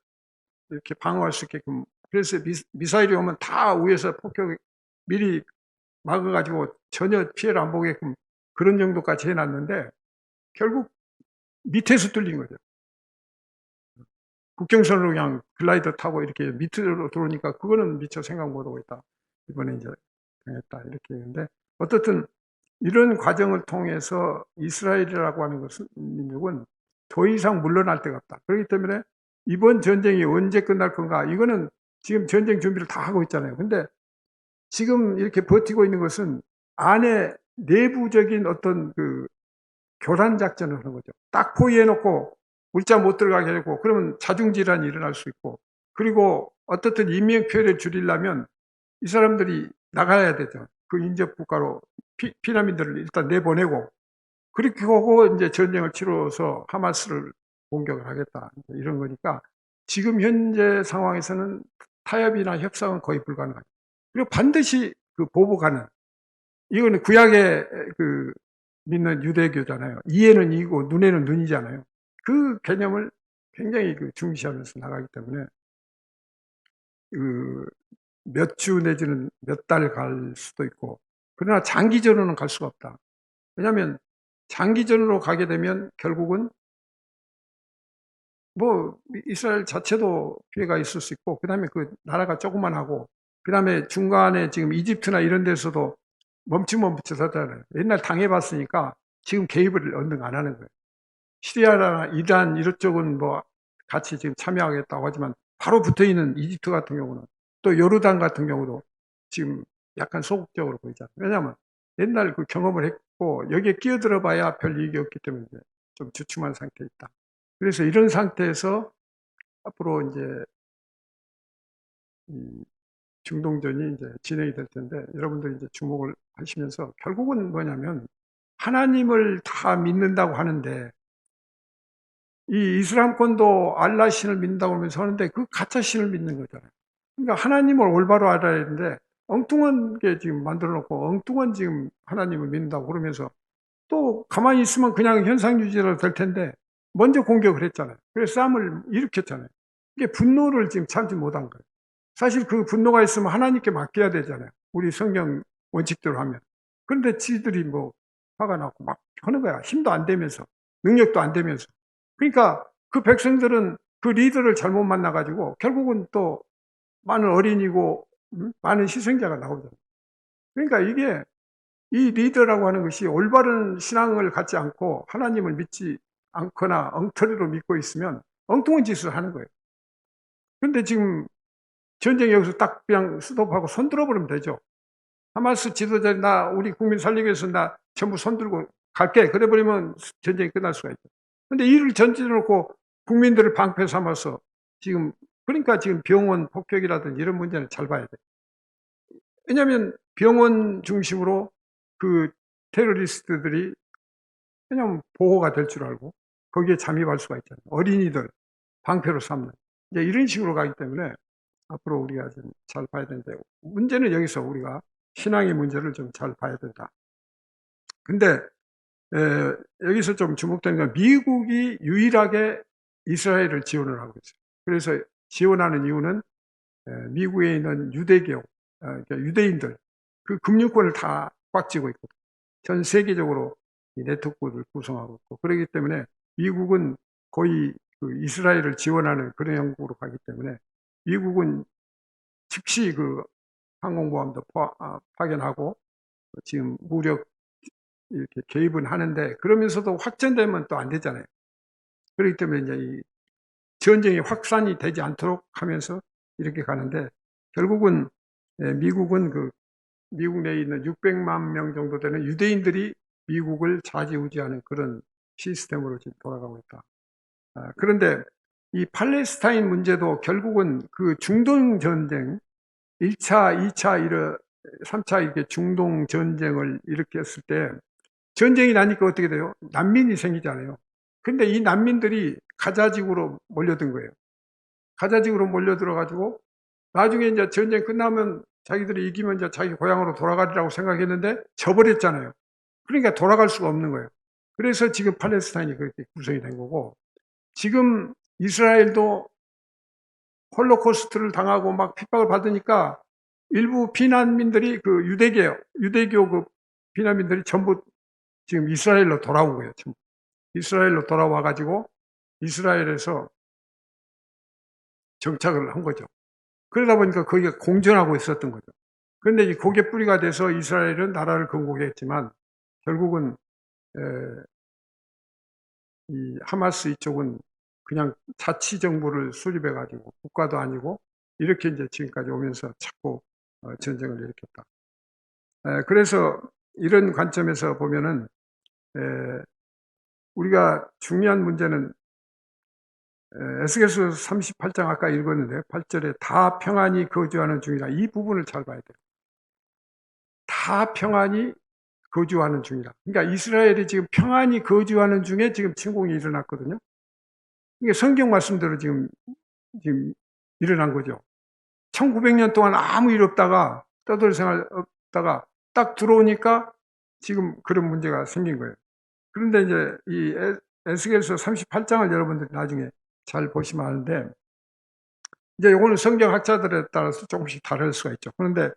[SPEAKER 1] 이렇게 방어할 수 있게끔, 그래서 미사일이 오면 다 위에서 폭격 미리 막아가지고 전혀 피해를 안 보게끔 그런 정도까지 해놨는데, 결국 밑에서 뚫린 거죠. 국경선으로 그냥 글라이더 타고 이렇게 밑으로 들어오니까 그거는 미처 생각 못하고 있다. 이번에 이제 당했다. 이렇게 했는데, 어떻든 이런 과정을 통해서 이스라엘이라고 하는 것은, 민족은 더 이상 물러날 데가 없다. 그렇기 때문에 이번 전쟁이 언제 끝날 건가, 이거는 지금 전쟁 준비를 다 하고 있잖아요. 근데 지금 이렇게 버티고 있는 것은 안에 내부적인 어떤 그 교란 작전을 하는 거죠. 딱 포위해놓고 물자 못 들어가게 하고, 그러면 자중질환이 일어날 수 있고, 그리고 어떻든 인명피해를 줄이려면 이 사람들이 나가야 되죠. 그 인접국가로 피난민들을 일단 내보내고, 그렇게 하고 이제 전쟁을 치러서 하마스를 공격을 하겠다, 이런 거니까 지금 현재 상황에서는 타협이나 협상은 거의 불가능하죠. 그리고 반드시 그 보복하는, 이거는 구약의 그 믿는 유대교잖아요. 이에는 이고 눈에는 눈이잖아요. 그 개념을 굉장히 그 중시하면서 나가기 때문에 그 몇 주 내지는 몇 달 갈 수도 있고, 그러나 장기전으로는 갈 수가 없다. 왜냐하면 장기전으로 가게 되면 결국은 뭐 이스라엘 자체도 피해가 있을 수 있고, 그다음에 그 나라가 조그만하고, 그다음에 중간에 지금 이집트나 이런 데서도 멈추면 멈춰서잖아요. 옛날 당해봤으니까 지금 개입을 언능 안 하는 거예요. 시리아나 이란 이쪽은 뭐 같이 지금 참여하겠다고 하지만, 바로 붙어 있는 이집트 같은 경우는, 또 요르단 같은 경우도 지금 약간 소극적으로 보이잖아요. 왜냐하면 옛날 그 경험을 했고, 여기에 끼어들어 봐야 별 이익이 없기 때문에 좀 주춤한 상태에 있다. 그래서 이런 상태에서 앞으로 이제 이 중동전이 이제 진행이 될 텐데, 여러분들이 이제 주목을 하시면서, 결국은 뭐냐면 하나님을 다 믿는다고 하는데, 이 이슬람권도 알라 신을 믿는다고 하면서 하는데 그 가짜 신을 믿는 거잖아요. 그러니까 하나님을 올바로 알아야 되는데 엉뚱한 게 지금 만들어 놓고 엉뚱한 지금 하나님을 믿는다고 그러면서, 또 가만히 있으면 그냥 현상 유지로 될 텐데 먼저 공격을 했잖아요. 그래서 싸움을 일으켰잖아요. 이게 분노를 지금 참지 못한 거예요. 사실 그 분노가 있으면 하나님께 맡겨야 되잖아요. 우리 성경 원칙대로 하면. 그런데 지들이 뭐 화가 나고 막 하는 거야. 힘도 안 되면서, 능력도 안 되면서. 그러니까 그 백성들은 그 리더를 잘못 만나가지고 결국은 또 많은 어린이고 많은 희생자가 나오잖아요. 그러니까 이게, 이 리더라고 하는 것이 올바른 신앙을 갖지 않고 하나님을 믿지 않거나 엉터리로 믿고 있으면 엉뚱한 짓을 하는 거예요. 그런데 지금 전쟁이 여기서 딱 그냥 스톱하고 손 들어버리면 되죠. 하마스 지도자들이 나 우리 국민 살리기 위해서 나 전부 손 들고 갈게, 그래버리면 전쟁이 끝날 수가 있죠. 근데 이를 전제해 놓고 국민들을 방패 삼아서 지금, 그러니까 지금 병원 폭격이라든지 이런 문제는 잘 봐야 돼. 왜냐하면 병원 중심으로 그 테러리스트들이 그냥 보호가 될 줄 알고 거기에 잠입할 수가 있잖아요. 어린이들 방패로 삼는, 이제 이런 식으로 가기 때문에 앞으로 우리가 좀 잘 봐야 되는데, 문제는 여기서 우리가 신앙의 문제를 좀 잘 봐야 된다. 근데 여기서 좀 주목되는 건, 미국이 유일하게 이스라엘을 지원을 하고 있어요. 그래서 지원하는 이유는 미국에 있는 유대교, 그러니까 유대인들, 그 금융권을 다 꽉 쥐고 있고 전 세계적으로 이 네트워크를 구성하고 있고, 그렇기 때문에 미국은 거의 그 이스라엘을 지원하는 그런 형국으로 가기 때문에, 미국은 즉시 그 항공모함도 파견하고 지금 무력 이렇게 개입은 하는데, 그러면서도 확전되면 또 안 되잖아요. 그렇기 때문에 이제 이 전쟁이 확산이 되지 않도록 하면서 이렇게 가는데, 결국은 미국은 그 미국 내에 있는 600만 명 정도 되는 유대인들이 미국을 좌지우지하는 그런 시스템으로 지금 돌아가고 있다. 그런데 이 팔레스타인 문제도 결국은 그 중동 전쟁, 1차, 2차, 3차 이렇게 중동 전쟁을 일으켰을 때, 전쟁이 나니까 어떻게 돼요? 난민이 생기잖아요. 근데 이 난민들이 가자지구로 몰려든 거예요. 가자지구로 몰려들어가지고 나중에 이제 전쟁 끝나면 자기들이 이기면 이제 자기 고향으로 돌아가리라고 생각했는데 져버렸잖아요. 그러니까 돌아갈 수가 없는 거예요. 그래서 지금 팔레스타인이 그렇게 구성이 된 거고, 지금 이스라엘도 홀로코스트를 당하고 막 핍박을 받으니까 일부 피난민들이 그 유대교 그 피난민들이 전부 지금 이스라엘로 돌아온 거예요. 전부. 이스라엘로 돌아와 가지고 이스라엘에서 정착을 한 거죠. 그러다 보니까 거기가 공존하고 있었던 거죠. 그런데 이 고개 뿌리가 돼서 이스라엘은 나라를 건국했지만, 결국은 이 하마스 이쪽은 그냥 자치 정부를 수립해 가지고 국가도 아니고 이렇게 이제 지금까지 오면서 자꾸 전쟁을 일으켰다. 그래서 이런 관점에서 보면은 우리가 중요한 문제는, 에스겔서 38장 아까 읽었는데 8절에 다 평안히 거주하는 중이라, 이 부분을 잘 봐야 돼요. 다 평안히 거주하는 중이라. 그러니까 이스라엘이 지금 평안히 거주하는 중에 지금 침공이 일어났거든요. 이게 성경 말씀대로 지금 일어난 거죠. 1900년 동안 아무 일 없다가 떠들 생활 없다가 딱 들어오니까 지금 그런 문제가 생긴 거예요. 그런데 이제 이 에스겔서 38장을 여러분들이 나중에 잘 보시면 아는데, 이제 요거는 성경학자들에 따라서 조금씩 다를 수가 있죠. 그런데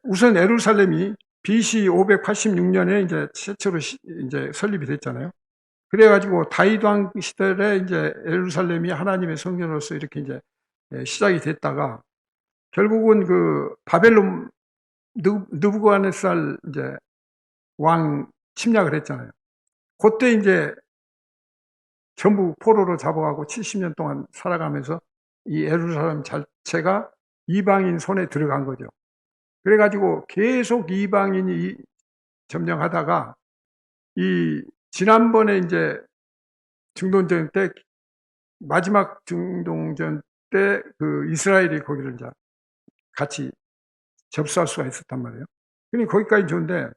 [SPEAKER 1] 우선 예루살렘이 BC 586년에 이제 최초로 이제 설립이 됐잖아요. 그래가지고 다윗 왕 시절에 이제 예루살렘이 하나님의 성전으로서 이렇게 이제 시작이 됐다가 결국은 그 바벨론 느부갓네살 이제 왕 침략을 했잖아요. 그때 이제 전부 포로로 잡아가고 70년 동안 살아가면서 이 예루살렘 자체가 이방인 손에 들어간 거죠. 그래가지고 계속 이방인이 점령하다가 이 지난번에 이제 중동전 때 마지막 중동전 때 그 이스라엘이 거기를 이제 같이 접수할 수가 있었단 말이에요. 그러니 거기까지 좋은데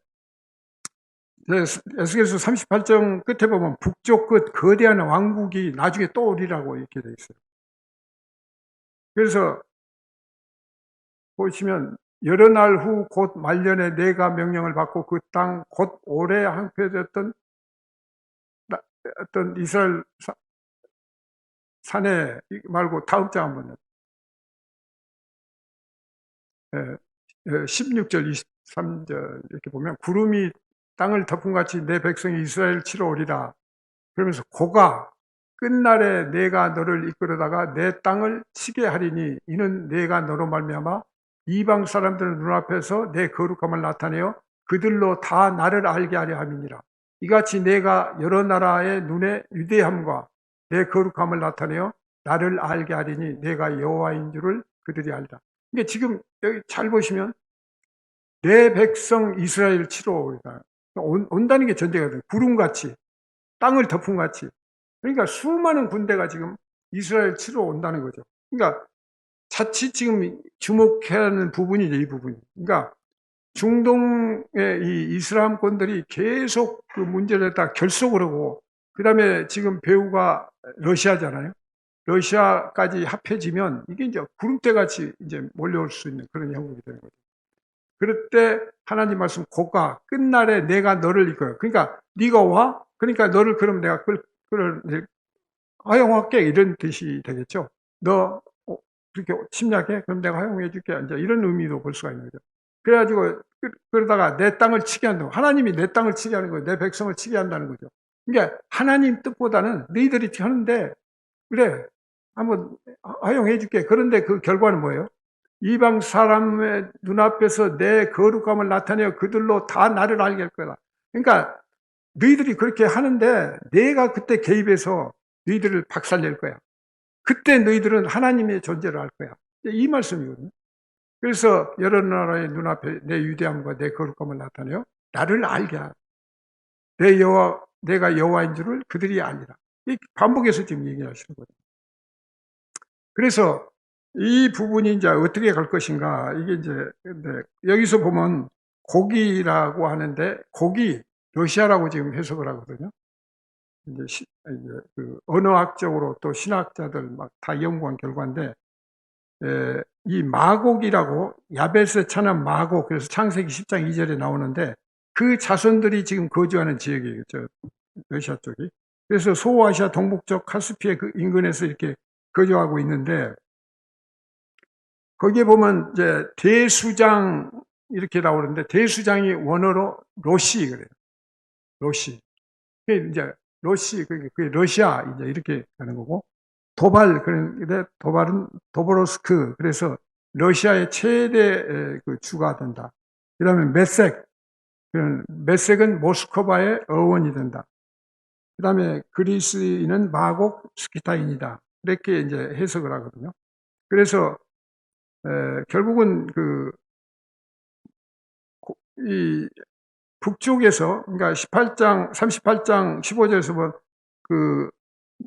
[SPEAKER 1] 에스겔서 38장 끝에 보면 북쪽 끝 거대한 왕국이 나중에 또 오리라고 이렇게 돼 있어요. 그래서 보시면 여러 날 후 곧 말년에 내가 명령을 받고 그 땅 곧 오래 항폐되었던 어떤 이스라엘 산에 말고 다음 장 한번 16절 23절 이렇게 보면 구름이 땅을 덮음같이 내 백성이 이스라엘 치러 오리라. 그러면서 고가 끝날에 내가 너를 이끌어다가 내 땅을 치게 하리니 이는 내가 너로 말미암아 이방 사람들 눈앞에서 내 거룩함을 나타내어 그들로 다 나를 알게 하려 함이니라. 이같이 내가 여러 나라의 눈에 위대함과 내 거룩함을 나타내어 나를 알게 하리니 내가 여호와인 줄을 그들이 알리라. 이게 지금 여기 잘 보시면 내 백성 이스라엘 치러 오리라. 온다는 게 전제가 돼요. 구름같이 땅을 덮음같이. 그러니까 수많은 군대가 지금 이스라엘 치러 온다는 거죠. 그러니까 자칫 지금 주목해야 하는 부분이 이 부분이. 그러니까 중동의 이 이슬람권들이 계속 그 문제를 다 결속을 하고, 그 다음에 지금 배후가 러시아잖아요. 러시아까지 합해지면 이게 이제 구름대 같이 이제 몰려올 수 있는 그런 형국이 되는 거죠. 그럴 때 하나님 말씀 고가 끝날에 내가 너를 이끌어. 그러니까 네가 와. 그러니까 너를 그럼 내가 허용할게 이런 뜻이 되겠죠. 너 그렇게 침략해? 그럼 내가 허용해 줄게. 이제 이런 의미도 볼 수가 있는 거죠. 그래가지고 그러다가 내 땅을 치게 한다고. 하나님이 내 땅을 치게 하는 거예요. 내 백성을 치게 한다는 거죠. 그러니까 하나님 뜻보다는 너희들이 하는데 그래 한번 허용해 줄게. 그런데 그 결과는 뭐예요? 이방 사람의 눈앞에서 내 거룩함을 나타내어 그들로 다 나를 알게 할 거다. 그러니까 너희들이 그렇게 하는데 내가 그때 개입해서 너희들을 박살낼 거야. 그때 너희들은 하나님의 존재를 알 거야. 이 말씀이거든요. 그래서 여러 나라의 눈앞에 내 위대함과 내 거룩함을 나타내어 나를 알게 하라. 내가 여호와인 줄을 그들이 아니라. 반복해서 지금 얘기하시는 거예요. 그래서 이 부분이 이제 어떻게 갈 것인가. 이게 이제 근데 여기서 보면 고기라고 하는데 고기 러시아라고 지금 해석을 하거든요. 이제 그 언어학적으로 또 신학자들 막 다 연구한 결과인데 이 마곡이라고 야벳에 차는 마곡, 그래서 창세기 10장 2절에 나오는데 그 자손들이 지금 거주하는 지역이에요. 저 러시아 쪽이. 그래서 소아시아 동북쪽 카스피해 그 인근에서 이렇게 거주하고 있는데 거기에 보면 이제 대수장 이렇게 나오는데 대수장이 원어로 로시 그래요. 로시. 그게 이제 로시 그게 러시아 이제 이렇게 하는 거고 도발 그런데 도발은 도보로스크 그래서 러시아의 최대 그 주가 된다. 그다음에 메색 메색은 모스크바의 어원이 된다. 그다음에 그리스인은 마곡 스키타인이다. 이렇게 이제 해석을 하거든요. 그래서 결국은 이 북쪽에서 그러니까 38장 15절에서 보면 그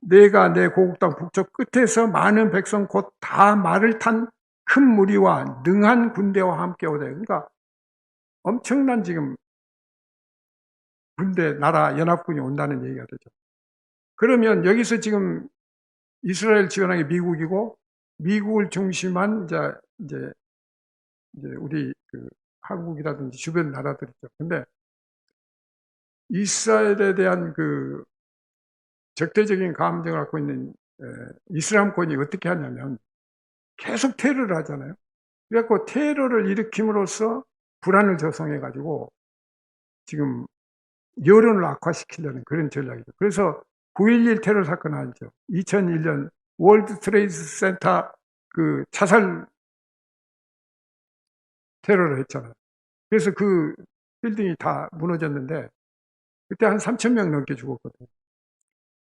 [SPEAKER 1] 내가 내 고국 땅 북쪽 끝에서 많은 백성 곧 다 말을 탄 큰 무리와 능한 군대와 함께 오되. 그러니까 엄청난 지금 군대 나라 연합군이 온다는 얘기가 되죠. 그러면 여기서 지금 이스라엘 지원한 게 미국이고 미국을 중심한 이제 우리 그 한국이라든지 주변 나라들이죠. 근데 이스라엘에 대한 그 적대적인 감정을 갖고 있는 이슬람권이 어떻게 하냐면 계속 테러를 하잖아요. 그래갖고 테러를 일으킴으로써 불안을 조성해가지고 지금 여론을 악화시키려는 그런 전략이죠. 그래서 9.11 테러 사건 알죠? 2001년 월드 트레이드 센터 그 자살 테러를 했잖아요. 그래서 그 빌딩이 다 무너졌는데 그때 한 3,000명 넘게 죽었거든요.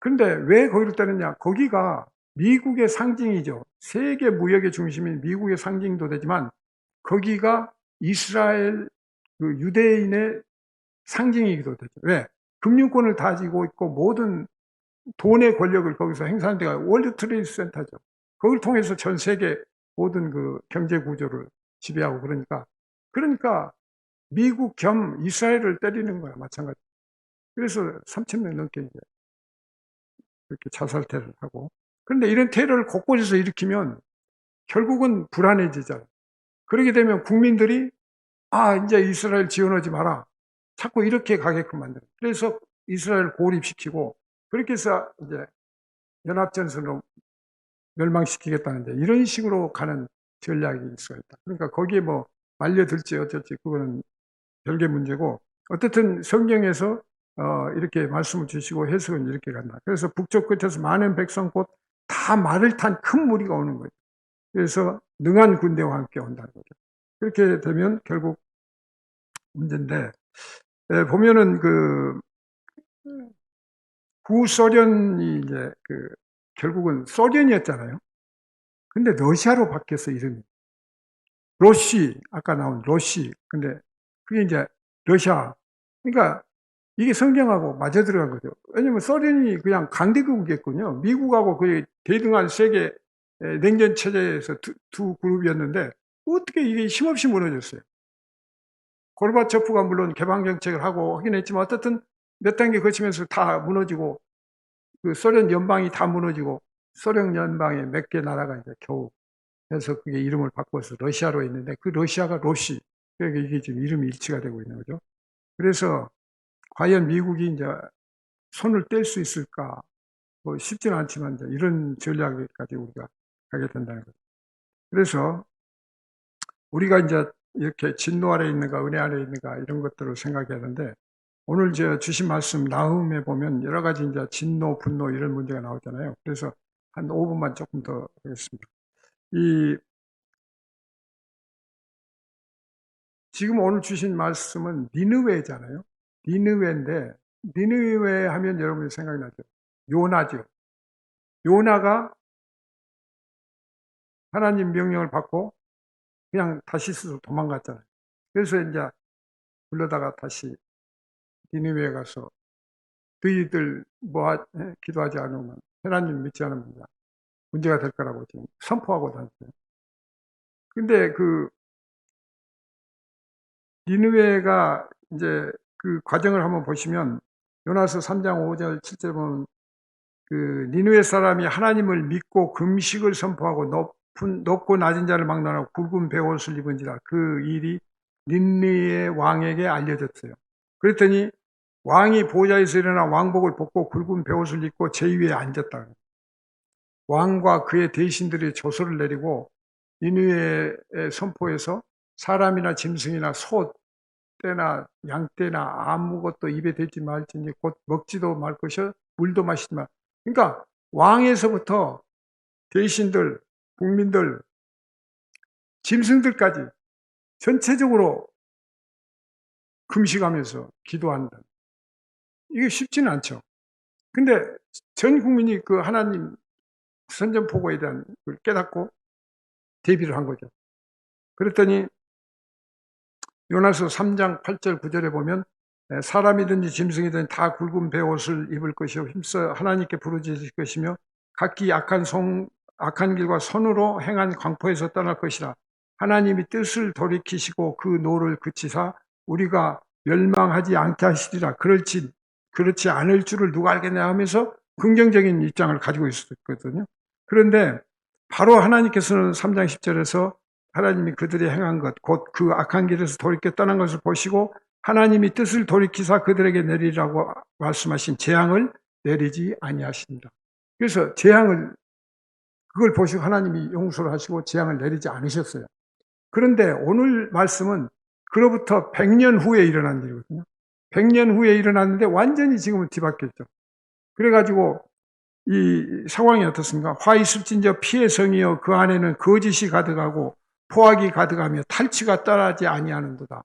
[SPEAKER 1] 그런데 왜 거기를 때렸냐? 거기가 미국의 상징이죠. 세계 무역의 중심인 미국의 상징도 되지만 거기가 이스라엘 그 유대인의 상징이기도 되죠. 왜? 금융권을 다지고 있고 모든 돈의 권력을 거기서 행사하는 데가 월드 트레이드 센터죠. 거기를 통해서 전 세계 모든 그 경제 구조를 지배하고 그러니까 미국 겸 이스라엘을 때리는 거야, 마찬가지. 그래서 3,000명 넘게 이제 그렇게 자살 테러를 하고. 그런데 이런 테러를 곳곳에서 일으키면 결국은 불안해지잖아요. 그러게 되면 국민들이 이제 이스라엘 지원하지 마라. 자꾸 이렇게 가게끔 만들어요. 그래서 이스라엘 고립시키고 그렇게 해서 이제 연합전선으로 멸망시키겠다는데 이런 식으로 가는 전략이 있어야 있다. 그러니까 거기에 뭐 말려들지 어쩔지 그거는 별개 문제고 어쨌든 성경에서 이렇게 말씀을 주시고 해석은 이렇게 간다. 그래서 북쪽 끝에서 많은 백성 곧 다 말을 탄 큰 무리가 오는 거죠. 그래서 능한 군대와 함께 온다는 거죠. 그렇게 되면 결국 문제인데 보면은 그 구소련이 이제 그 결국은 소련이었잖아요. 근데 러시아로 바뀌었어 이름이. 러시 아까 나온 러시. 근데 그게 이제 러시아. 그러니까 이게 성경하고 맞아 들어간 거죠. 왜냐면 소련이 그냥 강대국이었군요. 미국하고 거의 대등한 세계 냉전 체제에서 두 그룹이었는데 어떻게 이게 힘없이 무너졌어요. 고르바초프가 물론 개방 정책을 하고 하긴 했지만 어쨌든 몇 단계 거치면서 다 무너지고 그 소련 연방이 다 무너지고 소련 연방의 몇 개 나라가 이제 겨우 해서 그게 이름을 바꿔서 러시아로 있는데 그 러시아가 로시. 그러니까 이게 지금 이름이 일치가 되고 있는 거죠. 그래서 과연 미국이 이제 손을 뗄 수 있을까? 뭐 쉽지는 않지만 이제 이런 전략까지 우리가 가게 된다는 거죠. 그래서 우리가 이제 이렇게 진노 아래 있는가 은혜 아래 있는가 이런 것들을 생각해야 하는데 오늘 저 주신 말씀 나훔에 보면 여러 가지 이제 진노, 분노 이런 문제가 나오잖아요. 그래서 한 5분만 조금 더 하겠습니다. 지금 오늘 주신 말씀은 니느웨잖아요. 니느웨인데 니느웨 하면 여러분이 생각나죠. 요나죠. 요나가 하나님 명령을 받고 그냥 다시스로 도망갔잖아요. 그래서 이제 불러다가 다시 니느웨에 가서 너희들 기도하지 않으면 하나님 믿지 않으면 문제가 될 거라고 지금 선포하고 다녔어요. 근데 그 니느웨가 이제 그 과정을 한번 보시면 요나서 3장 5절 7절 보면 그 니느웨 사람이 하나님을 믿고 금식을 선포하고 높고 낮은 자를 막론하고 굵은 베옷을 입은지라 그 일이 니느웨 왕에게 알려졌어요. 그랬더니 왕이 보좌에서 일어나 왕복을 벗고 굵은 베옷을 입고 제위에 앉았다. 왕과 그의 대신들이 조서를 내리고 니느웨의 선포에서 사람이나 짐승이나 소, 떼나 양떼나 아무것도 입에 대지 말지니 곧 먹지도 말 것이요 물도 마시지 말. 그러니까 왕에서부터 대신들, 국민들, 짐승들까지 전체적으로 금식하면서 기도한다. 이게 쉽지는 않죠. 근데 전 국민이 그 하나님 선전포고에 대한 걸 깨닫고 대비를 한 거죠. 그랬더니 요나서 3장 8절 9절에 보면 사람이든지 짐승이든지 다 굵은 베옷을 입을 것이요 힘써 하나님께 부르짖을 것이며 각기 악한 길과 손으로 행한 광포에서 떠날 것이라. 하나님이 뜻을 돌이키시고 그 노를 그치사 우리가 멸망하지 않게 하시리라. 그렇지 않을 줄을 누가 알겠냐 하면서 긍정적인 입장을 가지고 있었거든요. 그런데 바로 하나님께서는 3장 10절에서 하나님이 그들이 행한 것, 곧 그 악한 길에서 돌이켜 떠난 것을 보시고 하나님이 뜻을 돌이키사 그들에게 내리라고 말씀하신 재앙을 내리지 아니하십니다. 그래서 재앙을 그걸 보시고 하나님이 용서를 하시고 재앙을 내리지 않으셨어요. 그런데 오늘 말씀은 그로부터 100년 후에 일어난 일이거든요. 100년 후에 일어났는데 완전히 지금은 뒤바뀌었죠. 그래가지고 이 상황이 어떻습니까? 화 있을진저 피의 성이여 그 안에는 거짓이 가득하고 포악이 가득하며 탈취가 따라하지 아니하는도다.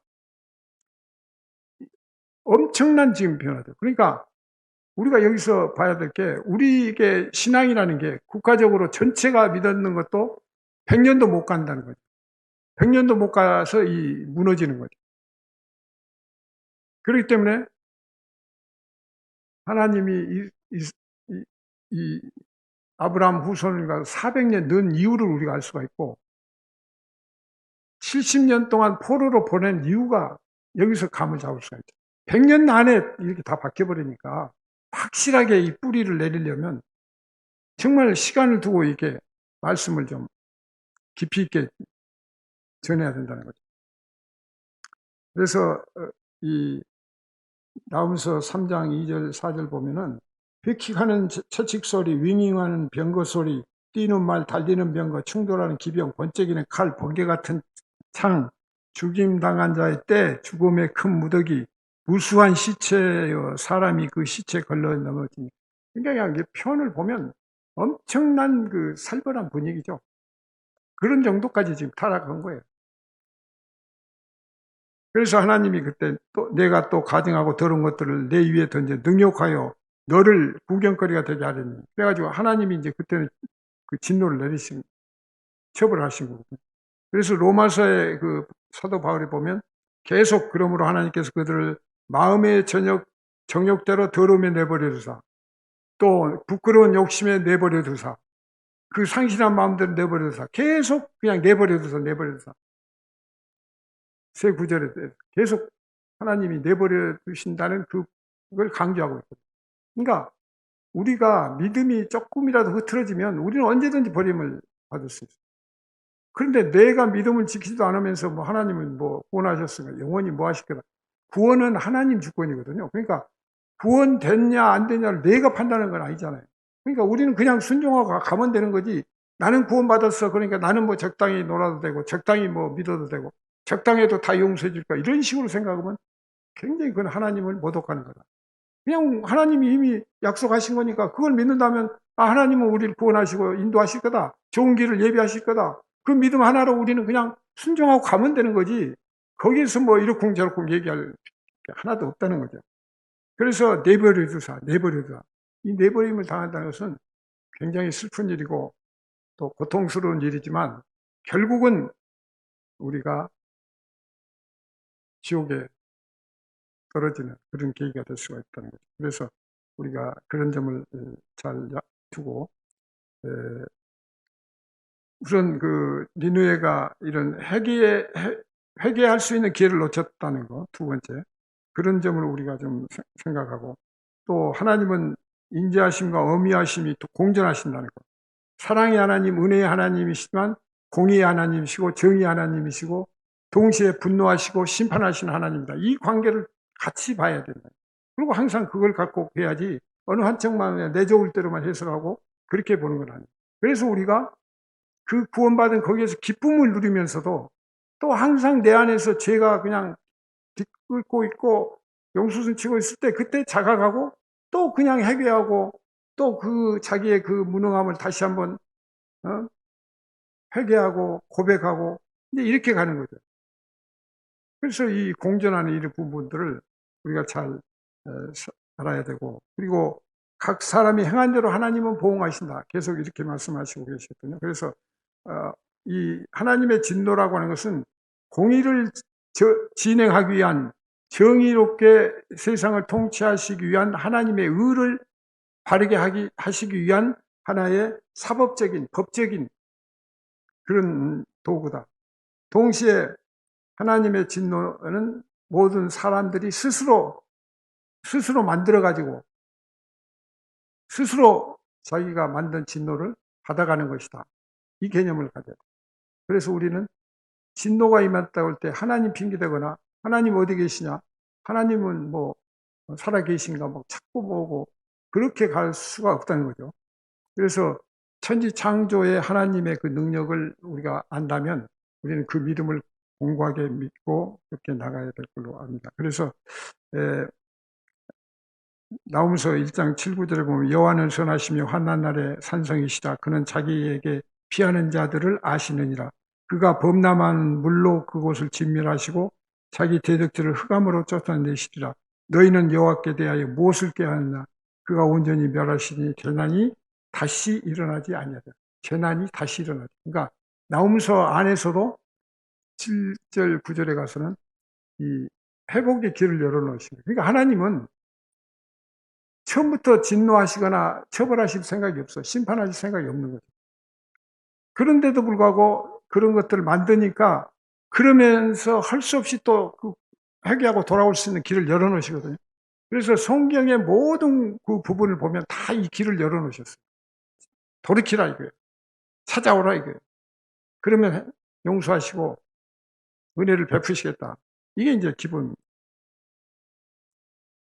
[SPEAKER 1] 엄청난 지금 변화들. 그러니까 우리가 여기서 봐야 될 게 우리에게 신앙이라는 게 국가적으로 전체가 믿었는 것도 100년도 못 간다는 거죠. 100년도 못 가서 무너지는 거죠. 그렇기 때문에 하나님이 이 아브라함 후손을 가서 400년 는 이유를 우리가 알 수가 있고 70년 동안 포로로 보낸 이유가 여기서 감을 잡을 수가 있죠. 100년 안에 이렇게 다 바뀌어버리니까 확실하게 이 뿌리를 내리려면 정말 시간을 두고 이렇게 말씀을 좀 깊이 있게 전해야 된다는 거죠. 그래서 이 나훔서 3장 2절 4절 보면은 휙휙하는 채찍 소리, 윙윙하는 병거 소리, 뛰는 말, 달리는 병거, 충돌하는 기병, 번쩍이는 칼, 번개 같은 창, 죽임당한 자의 때, 죽음의 큰 무더기, 무수한 시체여 사람이 그 시체에 걸러 넘어지니. 그러니까 이게 표현을 보면 엄청난 그 살벌한 분위기죠. 그런 정도까지 지금 타락한 거예요. 그래서 하나님이 그때 또 내가 또 가증하고 더러운 것들을 내 위에 던져 능욕하여 너를 구경거리가 되게 하려니. 그래가지고 하나님이 이제 그때는 그 진노를 내리신, 처벌하신 거거든요. 그래서 로마서의 그 사도 바울이 보면 계속 그러므로 하나님께서 그들을 마음의 정욕대로 더러움에 내버려 두사, 또 부끄러운 욕심에 내버려 두사, 그 상실한 마음대로 내버려 두사, 계속 그냥 내버려 두사. 새 구절에 계속 하나님이 내버려 두신다는 그걸 강조하고 있거든요. 그러니까 우리가 믿음이 조금이라도 흐트러지면 우리는 언제든지 버림을 받을 수 있어요. 그런데 내가 믿음을 지키지도 않으면서 뭐 하나님은 뭐 구원하셨으니까 영원히 뭐 하실 거다. 구원은 하나님 주권이거든요. 그러니까 구원됐냐 안 됐냐를 내가 판단하는 건 아니잖아요. 그러니까 우리는 그냥 순종하고 가면 되는 거지. 나는 구원받았어. 그러니까 나는 뭐 적당히 놀아도 되고 적당히 뭐 믿어도 되고 적당해도 다 용서해 줄까. 이런 식으로 생각하면 굉장히 그건 하나님을 모독하는 거다. 그냥 하나님이 이미 약속하신 거니까 그걸 믿는다면 하나님은 우리를 구원하시고 인도하실 거다. 좋은 길을 예비하실 거다. 그 믿음 하나로 우리는 그냥 순종하고 가면 되는 거지. 거기에서 뭐 이러쿵저러쿵 얘기할 게 하나도 없다는 거죠. 그래서 내버려 두사. 이 내버림을 당한다는 것은 굉장히 슬픈 일이고 또 고통스러운 일이지만 결국은 우리가 지옥에 떨어지는 그런 계기가 될 수가 있다는 거죠. 그래서 우리가 그런 점을 잘 두고, 우선 그 니느웨가 이런 회개할 수 있는 기회를 놓쳤다는 거, 두 번째. 그런 점을 우리가 좀 생각하고, 또 하나님은 인자하심과 어미하심이 공존하신다는 거. 사랑의 하나님, 은혜의 하나님이시지만 공의의 하나님이시고 정의의 하나님이시고 동시에 분노하시고 심판하시는 하나님이다. 이 관계를 같이 봐야 된다. 그리고 항상 그걸 갖고 해야지 어느 한쪽만 내 좋을 대로만 해석하고 그렇게 보는 건 아니에요. 그래서 우리가 그 구원받은 거기에서 기쁨을 누리면서도 또 항상 내 안에서 죄가 그냥 끓고 있고 용수순 치고 있을 때 그때 자각하고 또 그냥 회개하고 또 그 자기의 그 무능함을 다시 한번 회개하고 고백하고 이제 이렇게 가는 거죠. 그래서 이 공존하는 이런 부분들을 우리가 잘 알아야 되고, 그리고 각 사람이 행한 대로 하나님은 보응하신다. 계속 이렇게 말씀하시고 계시거든요. 그래서 이 하나님의 진노라고 하는 것은 공의를 진행하기 위한, 정의롭게 세상을 통치하시기 위한 하나님의 의를 바르게 하시기 위한 하나의 사법적인, 법적인 그런 도구다. 동시에 하나님의 진노는 모든 사람들이 스스로 만들어가지고 스스로 자기가 만든 진노를 받아가는 것이다. 이 개념을 가져야 돼. 그래서 우리는 진노가 임했다고 할 때 하나님 핑계대거나 하나님 어디 계시냐, 하나님은 뭐 살아 계신가 뭐 찾고 보고 그렇게 갈 수가 없다는 거죠. 그래서 천지 창조의 하나님의 그 능력을 우리가 안다면 우리는 그 믿음을 공고하게 믿고 그렇게 나가야 될 걸로 압니다. 그래서 나홈서 1장 7, 9절에 보면 여호와는 선하시며 환난 날에 산성이시라. 그는 자기에게 피하는 자들을 아시느니라. 그가 범람한 물로 그곳을 진멸하시고 자기 대적들을 흑암으로 쫓아내시리라. 너희는 여호와께 대하여 무엇을 꾀하느냐. 그가 온전히 멸하시니 재난이 다시 일어나지 아니하리라. 재난이 다시 일어나지. 그러니까 나홈서 안에서도 7절 9절에 가서는 이 회복의 길을 열어놓으십니다. 그러니까 하나님은 처음부터 진노하시거나 처벌하실 생각이 없어. 심판하실 생각이 없는 거죠. 그런데도 불구하고 그런 것들을 만드니까 그러면서 할 수 없이 또 그 회개하고 돌아올 수 있는 길을 열어놓으시거든요. 그래서 성경의 모든 그 부분을 보면 다 이 길을 열어놓으셨어요. 돌이키라 이거예요. 찾아오라 이거예요. 그러면 용서하시고 은혜를 베푸시겠다. 이게 이제 기본.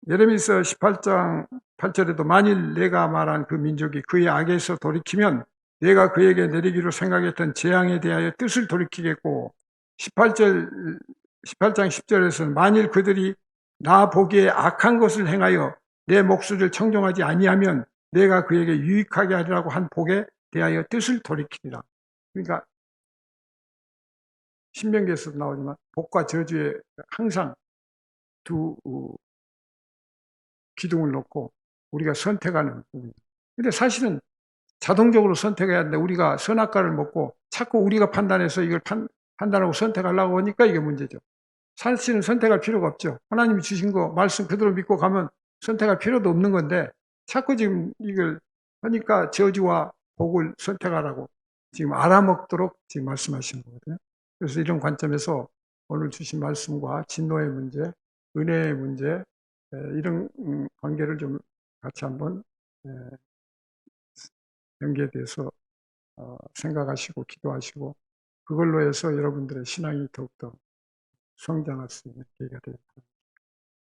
[SPEAKER 1] 예레미서 18장 8절에도 만일 내가 말한 그 민족이 그의 악에서 돌이키면 내가 그에게 내리기로 생각했던 재앙에 대하여 뜻을 돌이키겠고 18장 10절에서는 만일 그들이 나 보기에 악한 것을 행하여 내 목소리를 청종하지 아니하면 내가 그에게 유익하게 하리라고 한 복에 대하여 뜻을 돌이키리라. 그러니까 신명기에서도 나오지만 복과 저주에 항상 두 기둥을 놓고 우리가 선택하는 부분입니다. 근데 사실은 자동적으로 선택해야 하는데 우리가 선악과를 먹고 자꾸 우리가 판단해서 이걸 판단하고 선택하려고 하니까 이게 문제죠. 사실은 선택할 필요가 없죠. 하나님이 주신 거 말씀 그대로 믿고 가면 선택할 필요도 없는 건데 자꾸 지금 이걸 하니까 저주와 복을 선택하라고 지금 알아먹도록 지금 말씀하시는 거거든요. 그래서 이런 관점에서 오늘 주신 말씀과 진노의 문제, 은혜의 문제, 이런 관계를 좀 같이 한번 연계돼서 생각하시고 기도하시고 그걸로 해서 여러분들의 신앙이 더욱더 성장할 수 있는 계기가 되겠습니다.